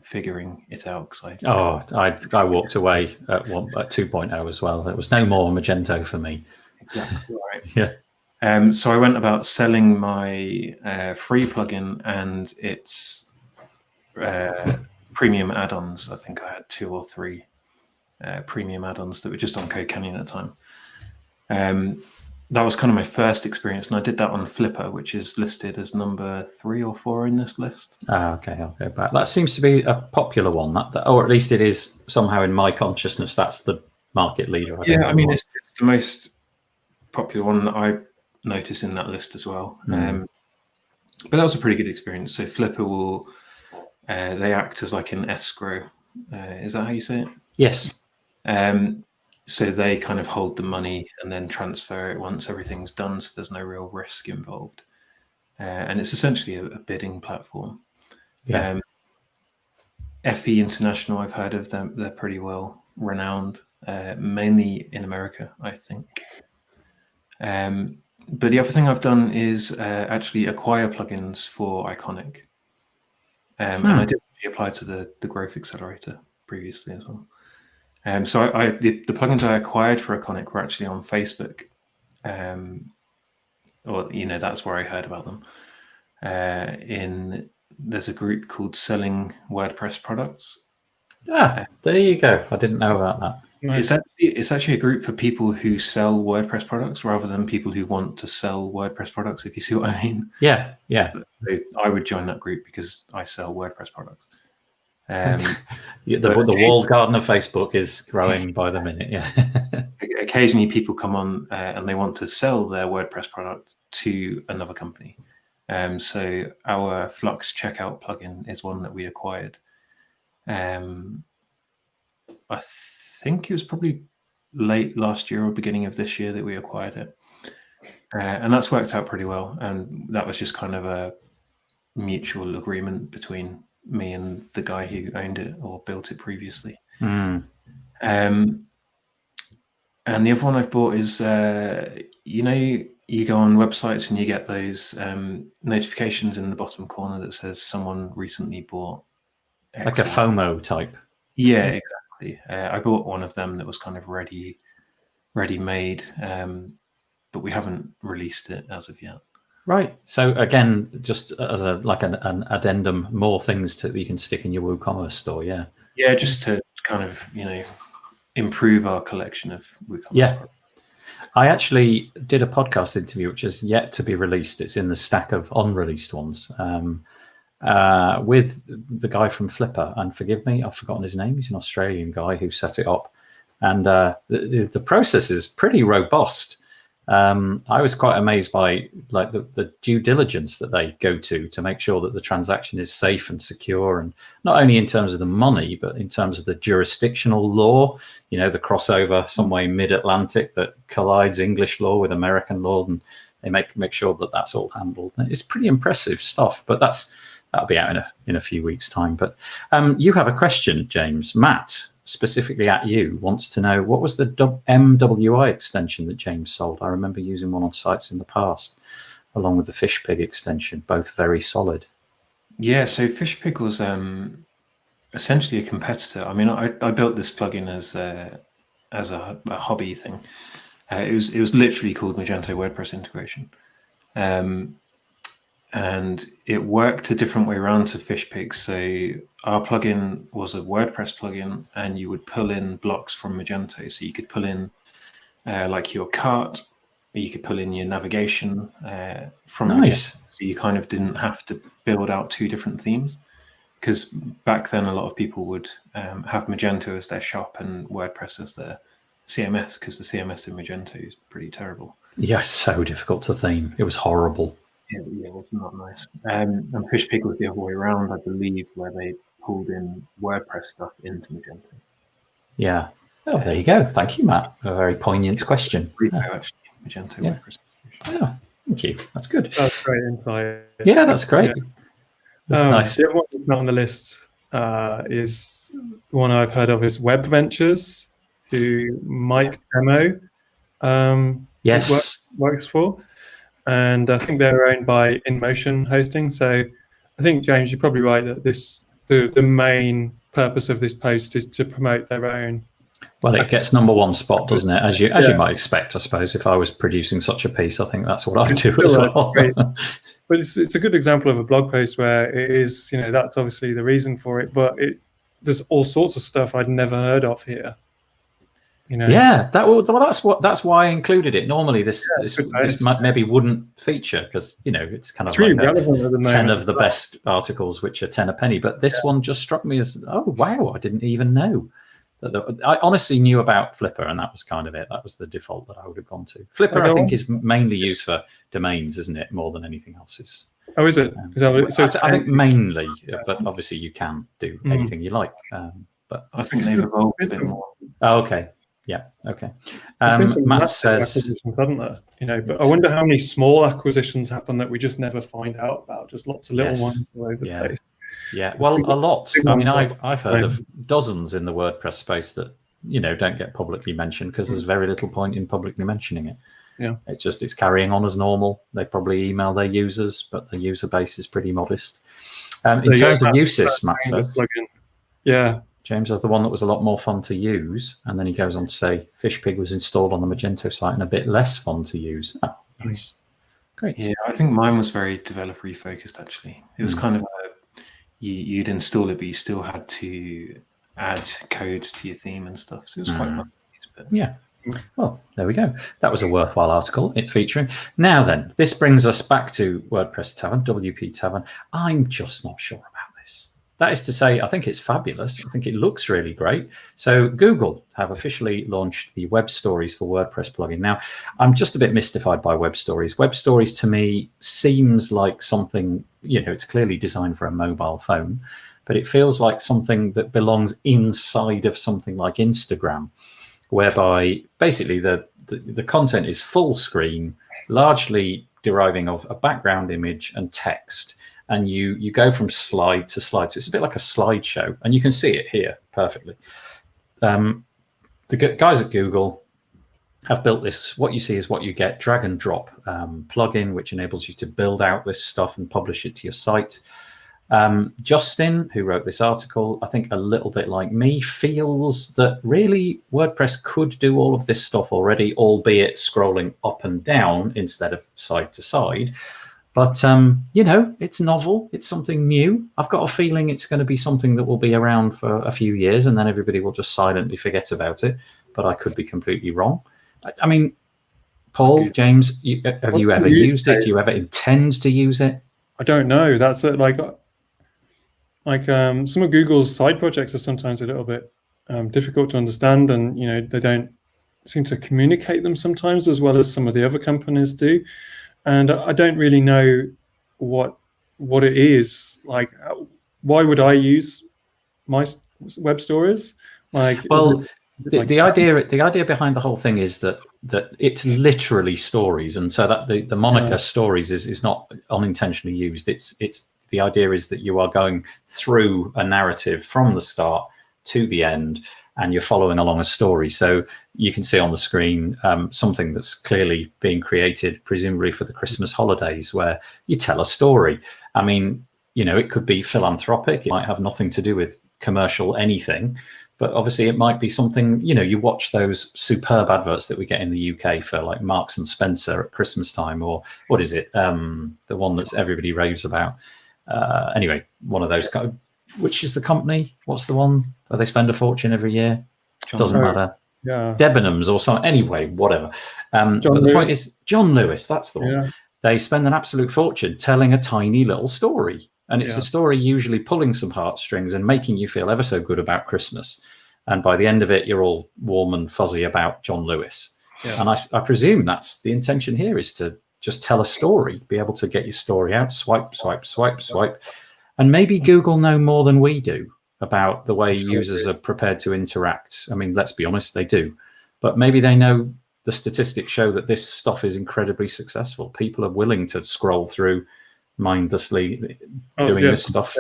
figuring it out. I walked away at 2.0 as well. There was no more Magento for me. Exactly right. Yeah. So I went about selling my free plugin and its premium add-ons. I think I had 2 or 3 premium add-ons that were just on Code Canyon at the time. That was kind of my first experience, and I did that on Flipper, which is listed as number 3 or 4 in this list. Okay, I'll go back. That seems to be a popular one, or at least it is somehow in my consciousness. That's the market leader. It's the most popular one that I noticed in that list as well. But that was a pretty good experience. So Flipper will they act as like an escrow. Is that how you say it? Yes. So they kind of hold the money and then transfer it once everything's done, so there's no real risk involved. And it's essentially a bidding platform. Yeah. FE International, I've heard of them. They're pretty well renowned, mainly in America, I think. But the other thing I've done is actually acquire plugins for Iconic. And I did apply to the Growth Accelerator previously as well. So the plugins I acquired for Iconic were actually on Facebook, that's where I heard about them. There's a group called Selling WordPress Products. There you go. I didn't know about that. It's actually a group for people who sell WordPress products rather than people who want to sell WordPress products, if you see what I mean. Yeah. I would join that group because I sell WordPress products. The walled garden of Facebook is growing by the minute. Yeah. Occasionally people come on and they want to sell their WordPress product to another company. So our Flux checkout plugin is one that we acquired. I think it was probably late last year or beginning of this year that we acquired it. And that's worked out pretty well. And that was just kind of a mutual agreement between me and the guy who owned it or built it previously. And the other one I've bought is, you go on websites and you get those notifications in the bottom corner that says someone recently bought X, like a FOMO type. Yeah, exactly. I bought one of them that was kind of ready-made, but we haven't released it as of yet. Right. So again, just as an addendum, more things that you can stick in your WooCommerce store. Yeah. Yeah, just to kind of improve our collection of WooCommerce. Yeah. products. I actually did a podcast interview which is yet to be released. It's in the stack of unreleased ones with the guy from Flipper. And forgive me, I've forgotten his name. He's an Australian guy who set it up, and the process is pretty robust. I was quite amazed by the due diligence that they go to make sure that the transaction is safe and secure, and not only in terms of the money, but in terms of the jurisdictional law, the crossover somewhere mid-Atlantic that collides English law with American law, and they make sure that that's all handled. And it's pretty impressive stuff, but that's that'll be out in a few weeks' time. But you have a question, James. Matt, specifically at you, wants to know, what was the MWI extension that James sold? I remember using one on sites in the past, along with the FishPig extension, both very solid. Yeah, so FishPig was essentially a competitor. I mean, I built this plugin as a hobby thing. It was literally called Magento WordPress integration, and it worked a different way around to FishPig. So our plugin was a WordPress plugin, and you would pull in blocks from Magento. So you could pull in like your cart, or you could pull in your navigation from Magento. So you kind of didn't have to build out two different themes, because back then a lot of people would have Magento as their shop and WordPress as their CMS, because the CMS in Magento is pretty terrible. Yes, so difficult to theme. It was horrible. Yeah, it was not nice. And FishPig was the other way around, I believe, where they pulled in WordPress stuff into Magento. Yeah. Oh, there you go. Thank you, Matt. A very poignant question. Actually, Magento WordPress. Yeah, thank you. That's good. That's great insight. Yeah, that's great. Yeah. That's nice. The other one that's not on the list is the one I've heard of is Web Ventures, who Mike Demo Yes. works for. And I think they're owned by InMotion Hosting. So I think, James, you're probably right that the main purpose of this post is to promote their own. Well, it gets #1 spot, doesn't it? As you might expect, I suppose. If I was producing such a piece, I think that's what I'd do as well. But it's a good example of a blog post where it is, that's obviously the reason for it. But there's all sorts of stuff I'd never heard of here. Yeah, that's why I included it. Normally, this maybe wouldn't feature, because it's kind of really like relevant at the 10 moment. of the best articles, which are 10 a penny. But this one just struck me as, oh wow, I didn't even know. I honestly knew about Flipper, and that was kind of it. That was the default that I would have gone to. Flipper, I think, is mainly used for domains, isn't it? More than anything else. Oh, is it? I think mainly, but obviously you can do anything you like. But I think they've evolved a bit more. Oh, okay. Yeah. Okay. Matt says, haven't there? But I wonder how many small acquisitions happen that we just never find out about. Just lots of little ones all over the place. Yeah. Well, a lot. I mean, I've heard of dozens in the WordPress space that don't get publicly mentioned, because there's very little point in publicly mentioning it. Yeah. It's carrying on as normal. They probably email their users, but the user base is pretty modest. In terms of uses, Matt says, James has the one that was a lot more fun to use, and then he goes on to say FishPig was installed on the Magento site and a bit less fun to use. Oh, nice. Great. Yeah, I think mine was very developer focused, actually. It was kind of you'd install it, but you still had to add code to your theme and stuff. So it was quite fun to use. But... Yeah. Well, there we go. That was a worthwhile article, it featuring. Now then, this brings us back to WordPress Tavern, WP Tavern. I'm just not sure about this. That is to say, I think it's fabulous. I think it looks really great. So Google have officially launched the Web Stories for WordPress plugin. Now, I'm just a bit mystified by Web Stories. Web Stories to me seems like something, it's clearly designed for a mobile phone, but it feels like something that belongs inside of something like Instagram, whereby basically the content is full screen, largely deriving of a background image and text. And you go from slide to slide. So it's a bit like a slideshow. And you can see it here perfectly. The guys at Google have built this, what you see is what you get, drag and drop plugin, which enables you to build out this stuff and publish it to your site. Justin, who wrote this article, I think a little bit like me, feels that really WordPress could do all of this stuff already, albeit scrolling up and down instead of side to side. But, it's novel. It's something new. I've got a feeling it's going to be something that will be around for a few years, and then everybody will just silently forget about it. But I could be completely wrong. I mean, Paul, James, have you ever used it? Do you ever intend to use it? I don't know. That's like some of Google's side projects are sometimes a little bit difficult to understand, and they don't seem to communicate them sometimes as well as some of the other companies do. And I don't really know what it is. Like, why would I use my web stories? The idea behind the whole thing is that it's literally stories, and so that the moniker stories is not unintentionally used. It's the idea is that you are going through a narrative from the start to the end, and you're following along a story. So you can see on the screen something that's clearly being created, presumably for the Christmas holidays, where you tell a story. I mean, you know, it could be philanthropic. It might have nothing to do with commercial anything, but obviously it might be something, you know, you watch those superb adverts that we get in the UK for like Marks and Spencer at Christmas time, or what is it? The one that's everybody raves about. Anyway, one of those, which is the company? What's the one where they spend a fortune every year? Doesn't matter. Yeah. Debenhams or something. Anyway, whatever. But the point is, John Lewis, that's the one. Yeah. They spend an absolute fortune telling a tiny little story. And it's a story usually pulling some heartstrings and making you feel ever so good about Christmas. And by the end of it, you're all warm and fuzzy about John Lewis. Yeah. And I presume that's the intention here, is to just tell a story, be able to get your story out, swipe, swipe, swipe, swipe. And maybe Google know more than we do about the way users are prepared to interact. I mean, let's be honest, they do. But maybe they know the statistics show that this stuff is incredibly successful. People are willing to scroll through mindlessly doing this stuff.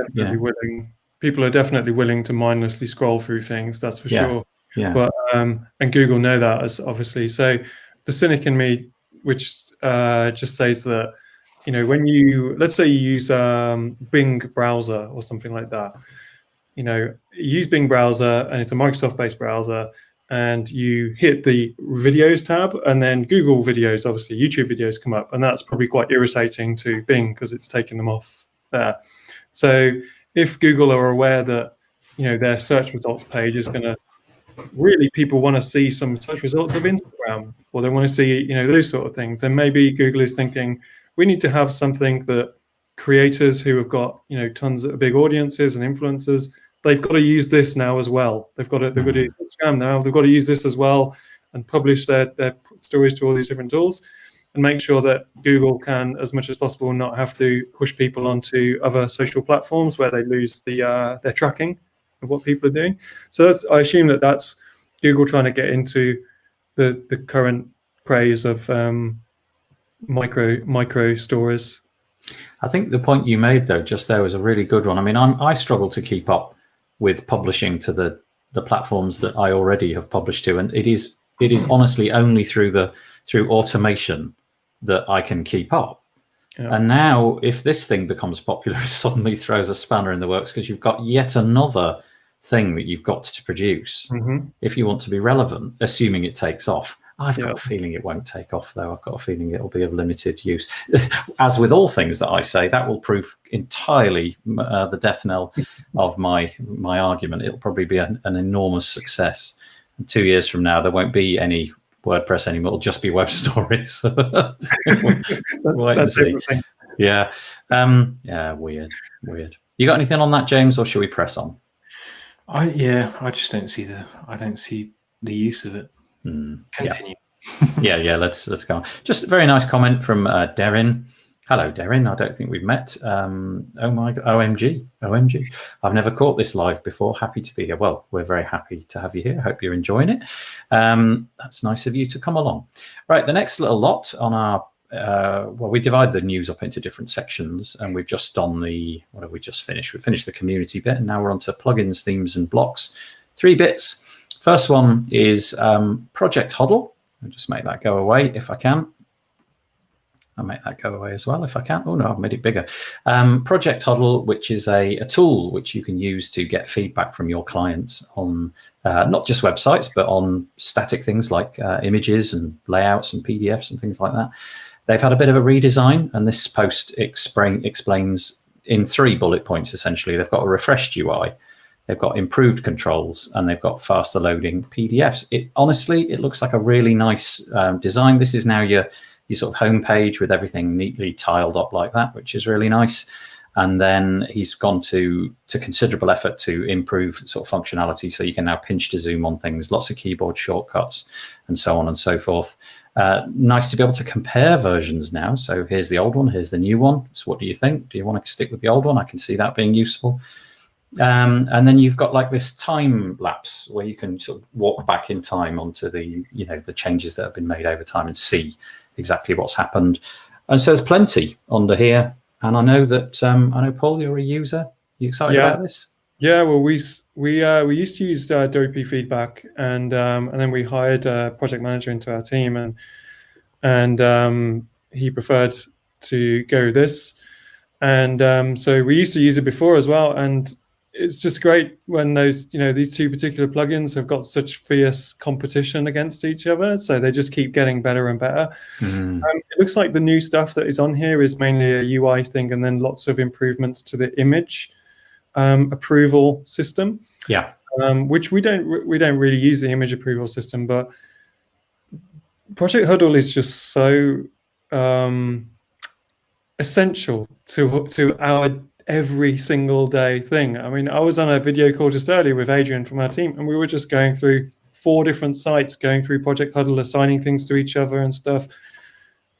People are definitely willing to mindlessly scroll through things, that's for sure. Yeah. But and Google know that, as obviously. So the cynic in me, which just says that, you know, when you, let's say you use Bing browser or something like that, you know, you use Bing browser and it's a Microsoft-based browser, and you hit the videos tab, and then Google videos, obviously YouTube videos come up, and that's probably quite irritating to Bing because it's taken them off there. So if Google are aware that, you know, their search results page is going to really, people want to see some search results of Instagram, or they want to see, you know, those sort of things, then maybe Google is thinking, we need to have something that creators who have got, you know, tons of big audiences and influencers, they've got to use this now as well. They've got to use Instagram now. They've got to use this as well and publish their stories to all these different tools, and make sure that Google can, as much as possible, not have to push people onto other social platforms where they lose their tracking of what people are doing. So I assume that's Google trying to get into the current craze of micro stories. I think the point you made though just there was a really good one. I mean, I struggle to keep up with publishing to the platforms that I already have published to, and it is honestly only through automation that I can keep up. Yeah. And now if this thing becomes popular, it suddenly throws a spanner in the works, because you've got yet another thing that you've got to produce if you want to be relevant, assuming it takes off. I've got a feeling it won't take off, though. I've got a feeling it'll be of limited use. As with all things that I say, that will prove entirely the death knell of my argument. It'll probably be an enormous success. And 2 years from now, there won't be any WordPress anymore. It'll just be web stories. Wait and see. Yeah. Weird. You got anything on that, James, or should we press on? I just don't see the use of it. Continue. Yeah. Let's go on. Just a very nice comment from Darren. Hello, Darren. I don't think we've met. Oh my God, OMG. I've never caught this live before. Happy to be here. Well, we're very happy to have you here. I hope you're enjoying it. That's nice of you to come along. Right, the next little lot on our we divide the news up into different sections, and we've just done what have we just finished? We finished the community bit, and now we're on to plugins, themes, and blocks. 3 bits. First one is Project Huddle. I'll just make that go away if I can. I'll make that go away as well if I can. Oh no, I've made it bigger. Project Huddle, which is a tool which you can use to get feedback from your clients on not just websites, but on static things like images and layouts and PDFs and things like that. They've had a bit of a redesign, and this post explains in 3 bullet points, essentially. They've got a refreshed UI, they've got improved controls, and they've got faster loading PDFs. Honestly, it looks like a really nice design. This is now your sort of homepage with everything neatly tiled up like that, which is really nice. And then he's gone to considerable effort to improve sort of functionality, so you can now pinch to zoom on things, lots of keyboard shortcuts, and so on and so forth. Nice to be able to compare versions now. So here's the old one, here's the new one. So what do you think? Do you want to stick with the old one? I can see that being useful. And then you've got like this time lapse where you can sort of walk back in time onto the changes that have been made over time and see exactly what's happened. And so there's plenty under here. And I know that I know, Paul, you're a user. Are you excited about this? Yeah, well, we used to use WP Feedback, and then we hired a project manager into our team, and he preferred to go with this, and so we used to use it before as well, and it's just great when those these two particular plugins have got such fierce competition against each other, so they just keep getting better and better. It looks like the new stuff that is on here is mainly a UI thing, and then lots of improvements to the image approval system, which we don't really use the image approval system, but Project Huddle is just so essential to our every single day thing. I mean, I was on a video call just earlier with Adrian from our team, and we were just going through 4 different sites, going through Project Huddle, assigning things to each other and stuff.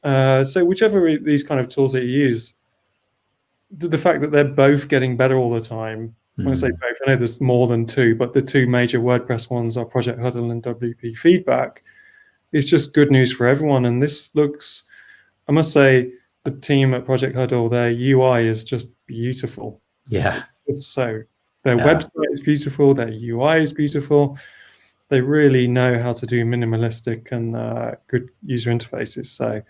So whichever these kind of tools that you use, the fact that they're both getting better all the time. When I say both, I know there's more than 2, but the 2 major WordPress ones are Project Huddle and WP Feedback. It's just good news for everyone. And this looks, I must say, the team at Project Huddle, their UI is just beautiful. Yeah. So their website is beautiful. Their UI is beautiful. They really know how to do minimalistic and good user interfaces. So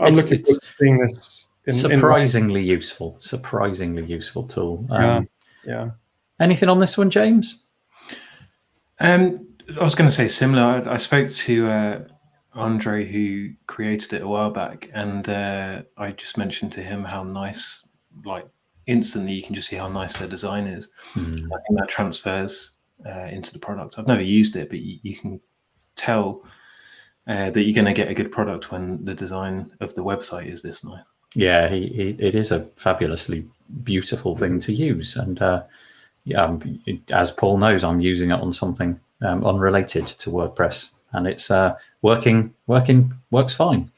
I'm looking forward to seeing this. Surprisingly useful tool. Anything on this one, James? I was going to say similar. I spoke to Andre, who created it a while back, and I just mentioned to him how nice, like instantly you can just see how nice their design is. I think that transfers into the product. I've never used it, but you can tell that you're going to get a good product when the design of the website is this nice. Yeah, it is a fabulously beautiful thing to use, and as Paul knows, I'm using it on something unrelated to WordPress, and it's works fine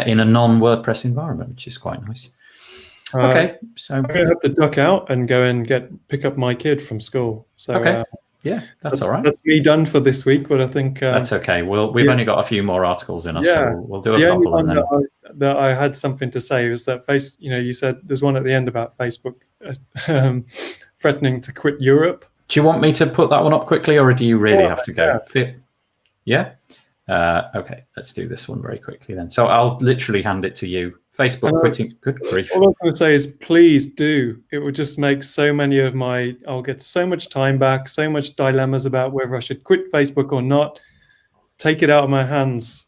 in a non-WordPress environment, which is quite nice. Okay, so I'm going to have to duck out and go and pick up my kid from school. So okay. That's all right. That's me done for this week, but I think that's okay. We've only got a few more articles in us, so we'll do a couple of them. That I had something to say was that you said there's one at the end about Facebook threatening to quit Europe. Do you want me to put that one up quickly, or do you really have to go? Yeah. Okay, let's do this one very quickly then. So I'll literally hand it to you. Facebook quitting. Good grief. All I'm going to say is please do. It would just make so many of I'll get so much time back, so much dilemmas about whether I should quit Facebook or not. Take it out of my hands.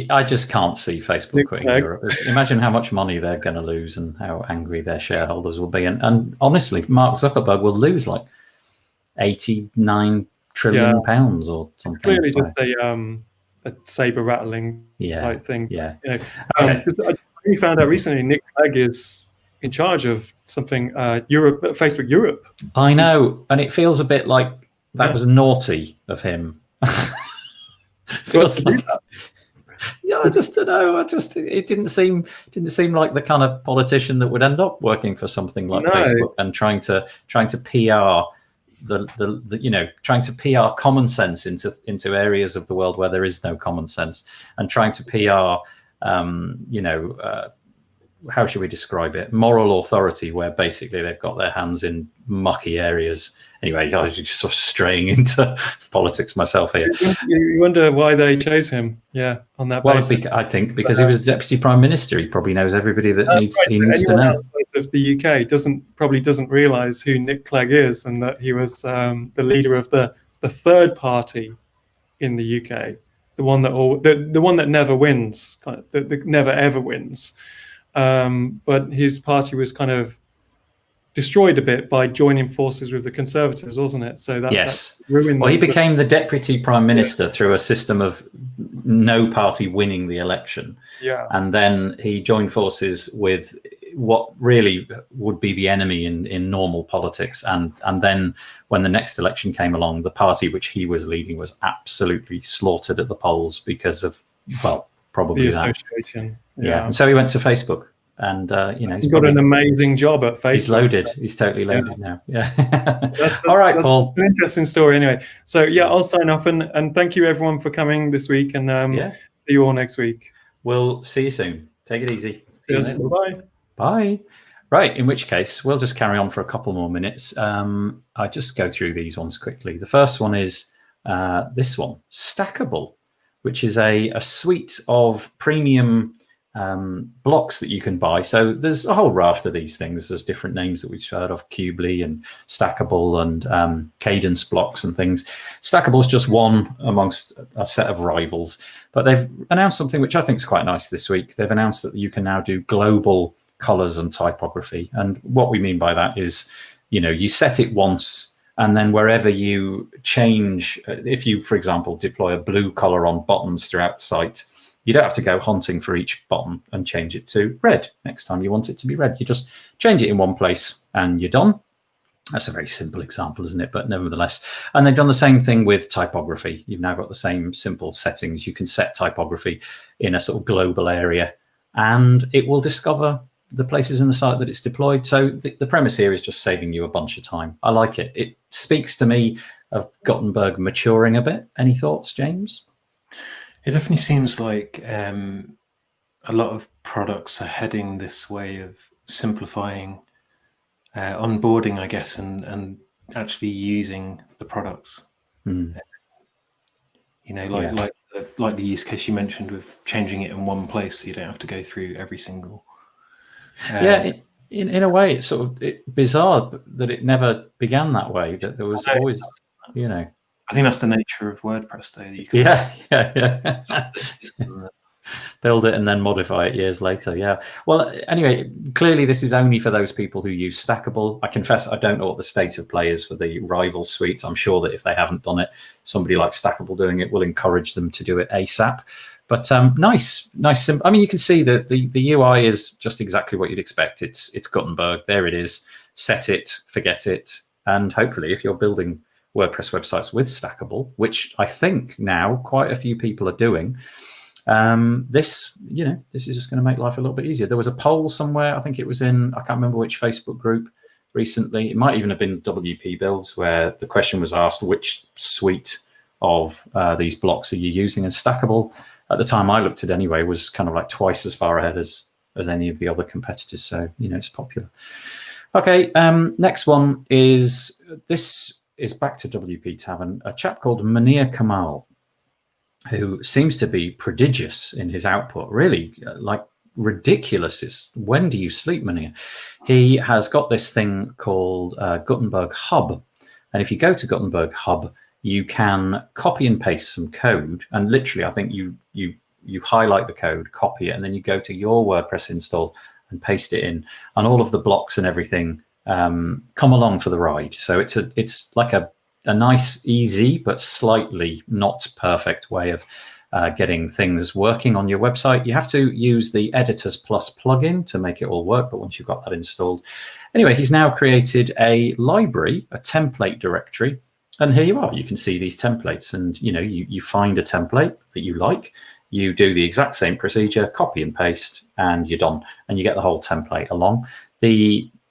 I just can't see Facebook quitting Europe. Imagine how much money they're going to lose and how angry their shareholders will be. And honestly, Mark Zuckerberg will lose like 89 trillion pounds or something. It's clearly just a saber rattling type thing. Yeah. I found out recently Nick Clegg is in charge of something Facebook Europe. I know, and it feels a bit like that was naughty of him. Feels like, I just don't know. It didn't seem like the kind of politician that would end up working for something like Facebook and trying to PR trying to PR common sense into areas of the world where there is no common sense, and trying to PR how should we describe it? Moral authority, where basically they've got their hands in mucky areas. Anyway, I was just sort of straying into politics myself here. You wonder why they chose him, on that basis. I think because he was Deputy Prime Minister, he probably knows everybody that he needs to know. Of the UK doesn't realise who Nick Clegg is, and that he was the leader of the third party in the UK, the one that never wins, that never ever wins. But his party was kind of destroyed a bit by joining forces with the Conservatives, wasn't it? So that ruined. Well, he became the Deputy Prime Minister through a system of no party winning the election. Yeah. And then he joined forces with what really would be the enemy in normal politics. And then when the next election came along, the party which he was leading was absolutely slaughtered at the polls because of, probably the association. Yeah. And so he went to Facebook. And he's got an amazing job at Facebook. He's loaded. He's totally loaded now. Yeah. All right, Paul. It's an interesting story anyway. So I'll sign off and thank you everyone for coming this week, and see you all next week. We'll see you soon. Take it easy. Bye. Bye. Right, in which case, we'll just carry on for a couple more minutes. I just go through these ones quickly. The first one is this one, Stackable, which is a suite of premium blocks that you can buy. So there's a whole raft of these things. There's different names that we've heard of, Cubely and Stackable and Cadence blocks and things. Stackable is just one amongst a set of rivals. But they've announced something which I think is quite nice this week. They've announced that you can now do global colors and typography. And what we mean by that is, you set it once, and then wherever you change, if you, for example, deploy a blue color on buttons throughout the site, you don't have to go hunting for each button and change it to red next time you want it to be red. You just change it in one place and you're done. That's a very simple example, isn't it? But nevertheless, and they've done the same thing with typography. You've now got the same simple settings. You can set typography in a sort of global area, and it will discover the places in the site that it's deployed. So the premise here is just saving you a bunch of time. I like it. It speaks to me of Gutenberg maturing a bit. Any thoughts, James? It definitely seems like a lot of products are heading this way of simplifying onboarding, I guess, and actually using the products. Like the use case you mentioned with changing it in one place, so you don't have to go through every single. In a way, it's sort of bizarre that it never began that way. That there was always, I think that's the nature of WordPress, though. That you can build it and then modify it years later. Yeah. Well, anyway, clearly this is only for those people who use Stackable. I confess I don't know what the state of play is for the rival suite. I'm sure that if they haven't done it, somebody like Stackable doing it will encourage them to do it ASAP. But nice. I mean, you can see that the UI is just exactly what you'd expect. It's Gutenberg. There it is. Set it, forget it, and hopefully, if you're building WordPress websites with Stackable, which I think now quite a few people are doing, this is just going to make life a little bit easier. There was a poll somewhere, I think it was in, I can't remember which Facebook group recently. It might even have been WP Builds, where the question was asked, which suite of these blocks are you using? And Stackable, at the time I looked at anyway, was kind of like twice as far ahead as any of the other competitors. So, it's popular. Okay, next one is, this is back to WP Tavern, a chap called Munir Kamal, who seems to be prodigious in his output, really like ridiculous. It's, when do you sleep, Munir? He has got this thing called Gutenberg Hub. And if you go to Gutenberg Hub, you can copy and paste some code. And literally, I think you highlight the code, copy it, and then you go to your WordPress install and paste it in. And all of the blocks and everything come along for the ride. So it's like a nice, easy, but slightly not perfect way of getting things working on your website. You have to use the Editors Plus plugin to make it all work, but once you've got that installed. Anyway, he's now created a library, a template directory, and here you are. You can see these templates, and you find a template that you like, you do the exact same procedure, copy and paste, and you're done, and you get the whole template along.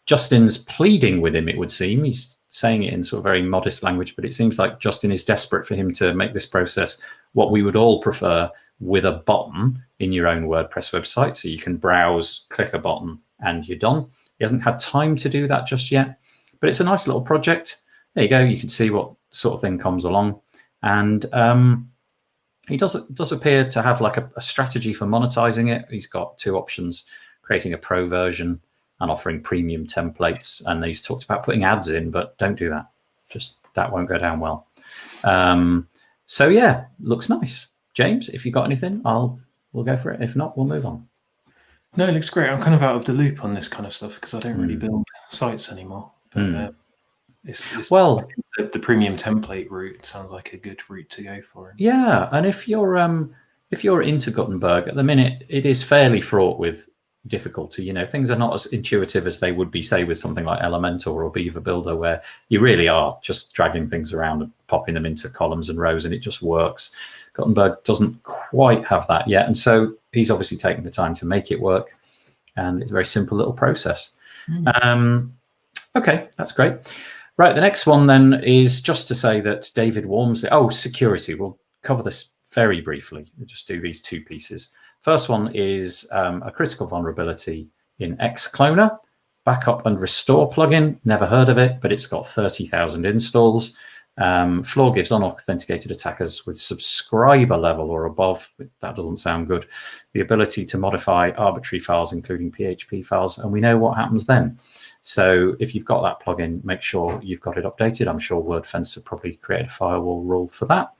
Justin's pleading with him, it would seem. He's saying it in sort of very modest language, but it seems like Justin is desperate for him to make this process what we would all prefer, with a button in your own WordPress website. So you can browse, click a button, and you're done. He hasn't had time to do that just yet, but it's a nice little project. There you go. You can see what sort of thing comes along. And he does appear to have like a strategy for monetizing it. He's got two options: creating a pro version and offering premium templates. And he's talked about putting ads in, but don't do that. Just that won't go down well. So yeah, looks nice. James, if you got anything, we'll go for it. If not, we'll move on. No, it looks great. I'm kind of out of the loop on this kind of stuff because I don't really build sites anymore. But well, the premium template route sounds like a good route to go for. Yeah, and if you're into Gutenberg at the minute, it is fairly fraught with difficulty. Things are not as intuitive as they would be, say, with something like Elementor or Beaver Builder, where you really are just dragging things around and popping them into columns and rows, and it just works. Gutenberg doesn't quite have that yet, and so he's obviously taken the time to make it work, and it's a very simple little process. Okay, that's great. Right, the next one then is just to say that David Wormsley, security. We'll cover this very briefly. We'll just do these two pieces. First one is a critical vulnerability in Xcloner. Backup and restore plugin, never heard of it, but it's got 30,000 installs. Floor gives unauthenticated attackers with subscriber level or above, that doesn't sound good, the ability to modify arbitrary files, including PHP files, and we know what happens then. So if you've got that plugin, make sure you've got it updated. I'm sure WordFence have probably created a firewall rule for that.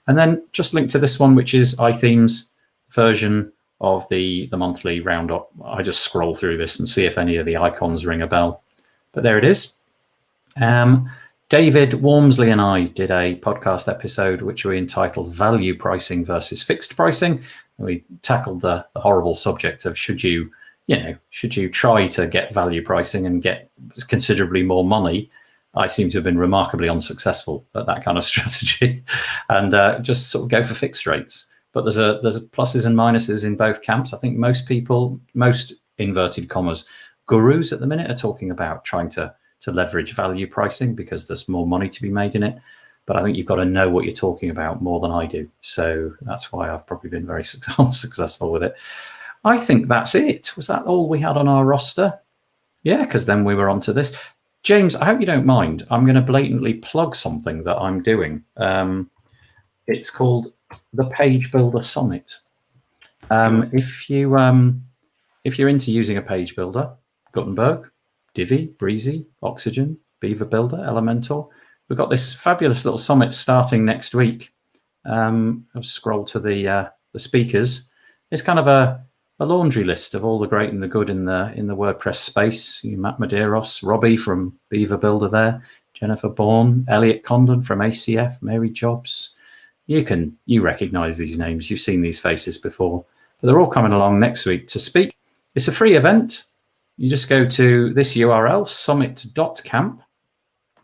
And then just link to this one, which is iThemes version of the monthly roundup. I just scroll through this and see if any of the icons ring a bell. But there it is. David Wormsley and I did a podcast episode which we entitled Value Pricing versus Fixed Pricing. We tackled the horrible subject of should you try to get value pricing and get considerably more money. I seem to have been remarkably unsuccessful at that kind of strategy, and just sort of go for fixed rates. But there's pluses and minuses in both camps. I think most people, most inverted commas, gurus at the minute are talking about trying to leverage value pricing because there's more money to be made in it. But I think you've got to know what you're talking about more than I do. So that's why I've probably been very unsuccessful with it. I think that's it. Was that all we had on our roster? Yeah, because then we were on to this. James, I hope you don't mind. I'm going to blatantly plug something that I'm doing. It's called the Page Builder Summit. If you're into using a page builder, Gutenberg, Divi, Breezy, Oxygen, Beaver Builder, Elementor, we've got this fabulous little summit starting next week. I'll scroll to the speakers. It's kind of a laundry list of all the great and the good in the WordPress space. Matt Medeiros, Robbie from Beaver Builder there, Jennifer Bourne, Elliot Condon from ACF, Mary Jobs. You recognize these names. You've seen these faces before. But they're all coming along next week to speak. It's a free event. You just go to this URL, summit.camp,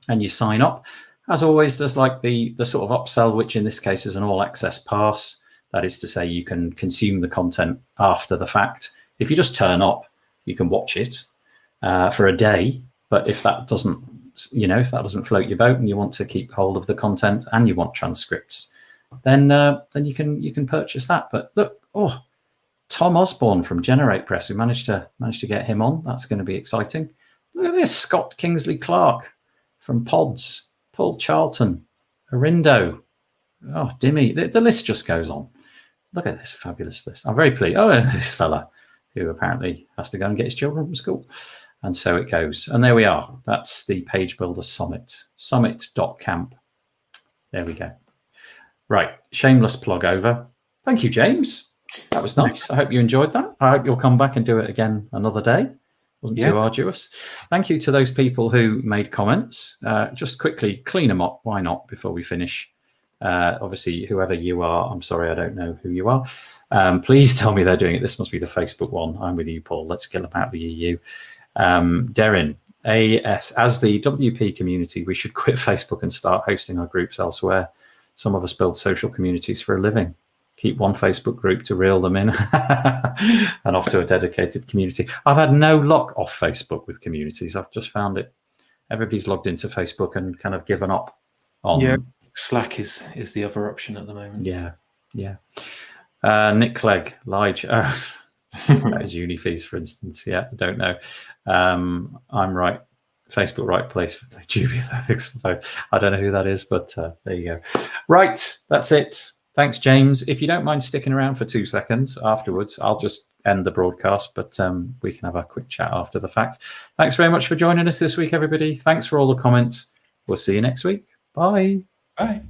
and you sign up. As always, there's like the sort of upsell, which in this case is an all-access pass. That is to say, you can consume the content after the fact. If you just turn up, you can watch it for a day. But if that doesn't, float your boat and you want to keep hold of the content and you want transcripts, then you can purchase that. But look, Tom Osborne from Generate Press, we managed to get him on. That's going to be exciting. Look at this, Scott Kingsley Clark from Pods, Paul Charlton, Arindo, Dimmy. The list just goes on. Look at this fabulous list. I'm very pleased. This fella who apparently has to go and get his children from school. And so it goes. And there we are. That's the Page Builder Summit, summit.camp. There we go. Right, shameless plug over. Thank you, James. That was nice. I hope you enjoyed that. I hope you'll come back and do it again another day. Wasn't too arduous. Thank you to those people who made comments. Just quickly clean them up. Why not? Before we finish. Obviously, whoever you are, I'm sorry, I don't know who you are. Please tell me they're doing it. This must be the Facebook one. I'm with you, Paul. Let's get them out of the EU. Darren, as the WP community, we should quit Facebook and start hosting our groups elsewhere. Some of us build social communities for a living. Keep one Facebook group to reel them in and off to a dedicated community. I've had no luck off Facebook with communities. I've just found it. Everybody's logged into Facebook and kind of given up on. Yeah, Slack is the other option at the moment. Yeah. Nick Clegg, Lige. That is uni fees, for instance. Yeah, I don't know. I'm right. Facebook right place for dubious ethics. I don't know who that is, but there you go. Right, that's it. Thanks, James. If you don't mind sticking around for 2 seconds afterwards, I'll just end the broadcast, but we can have a quick chat after the fact. Thanks very much for joining us this week, everybody. Thanks for all the comments. We'll see you next week. Bye. Bye.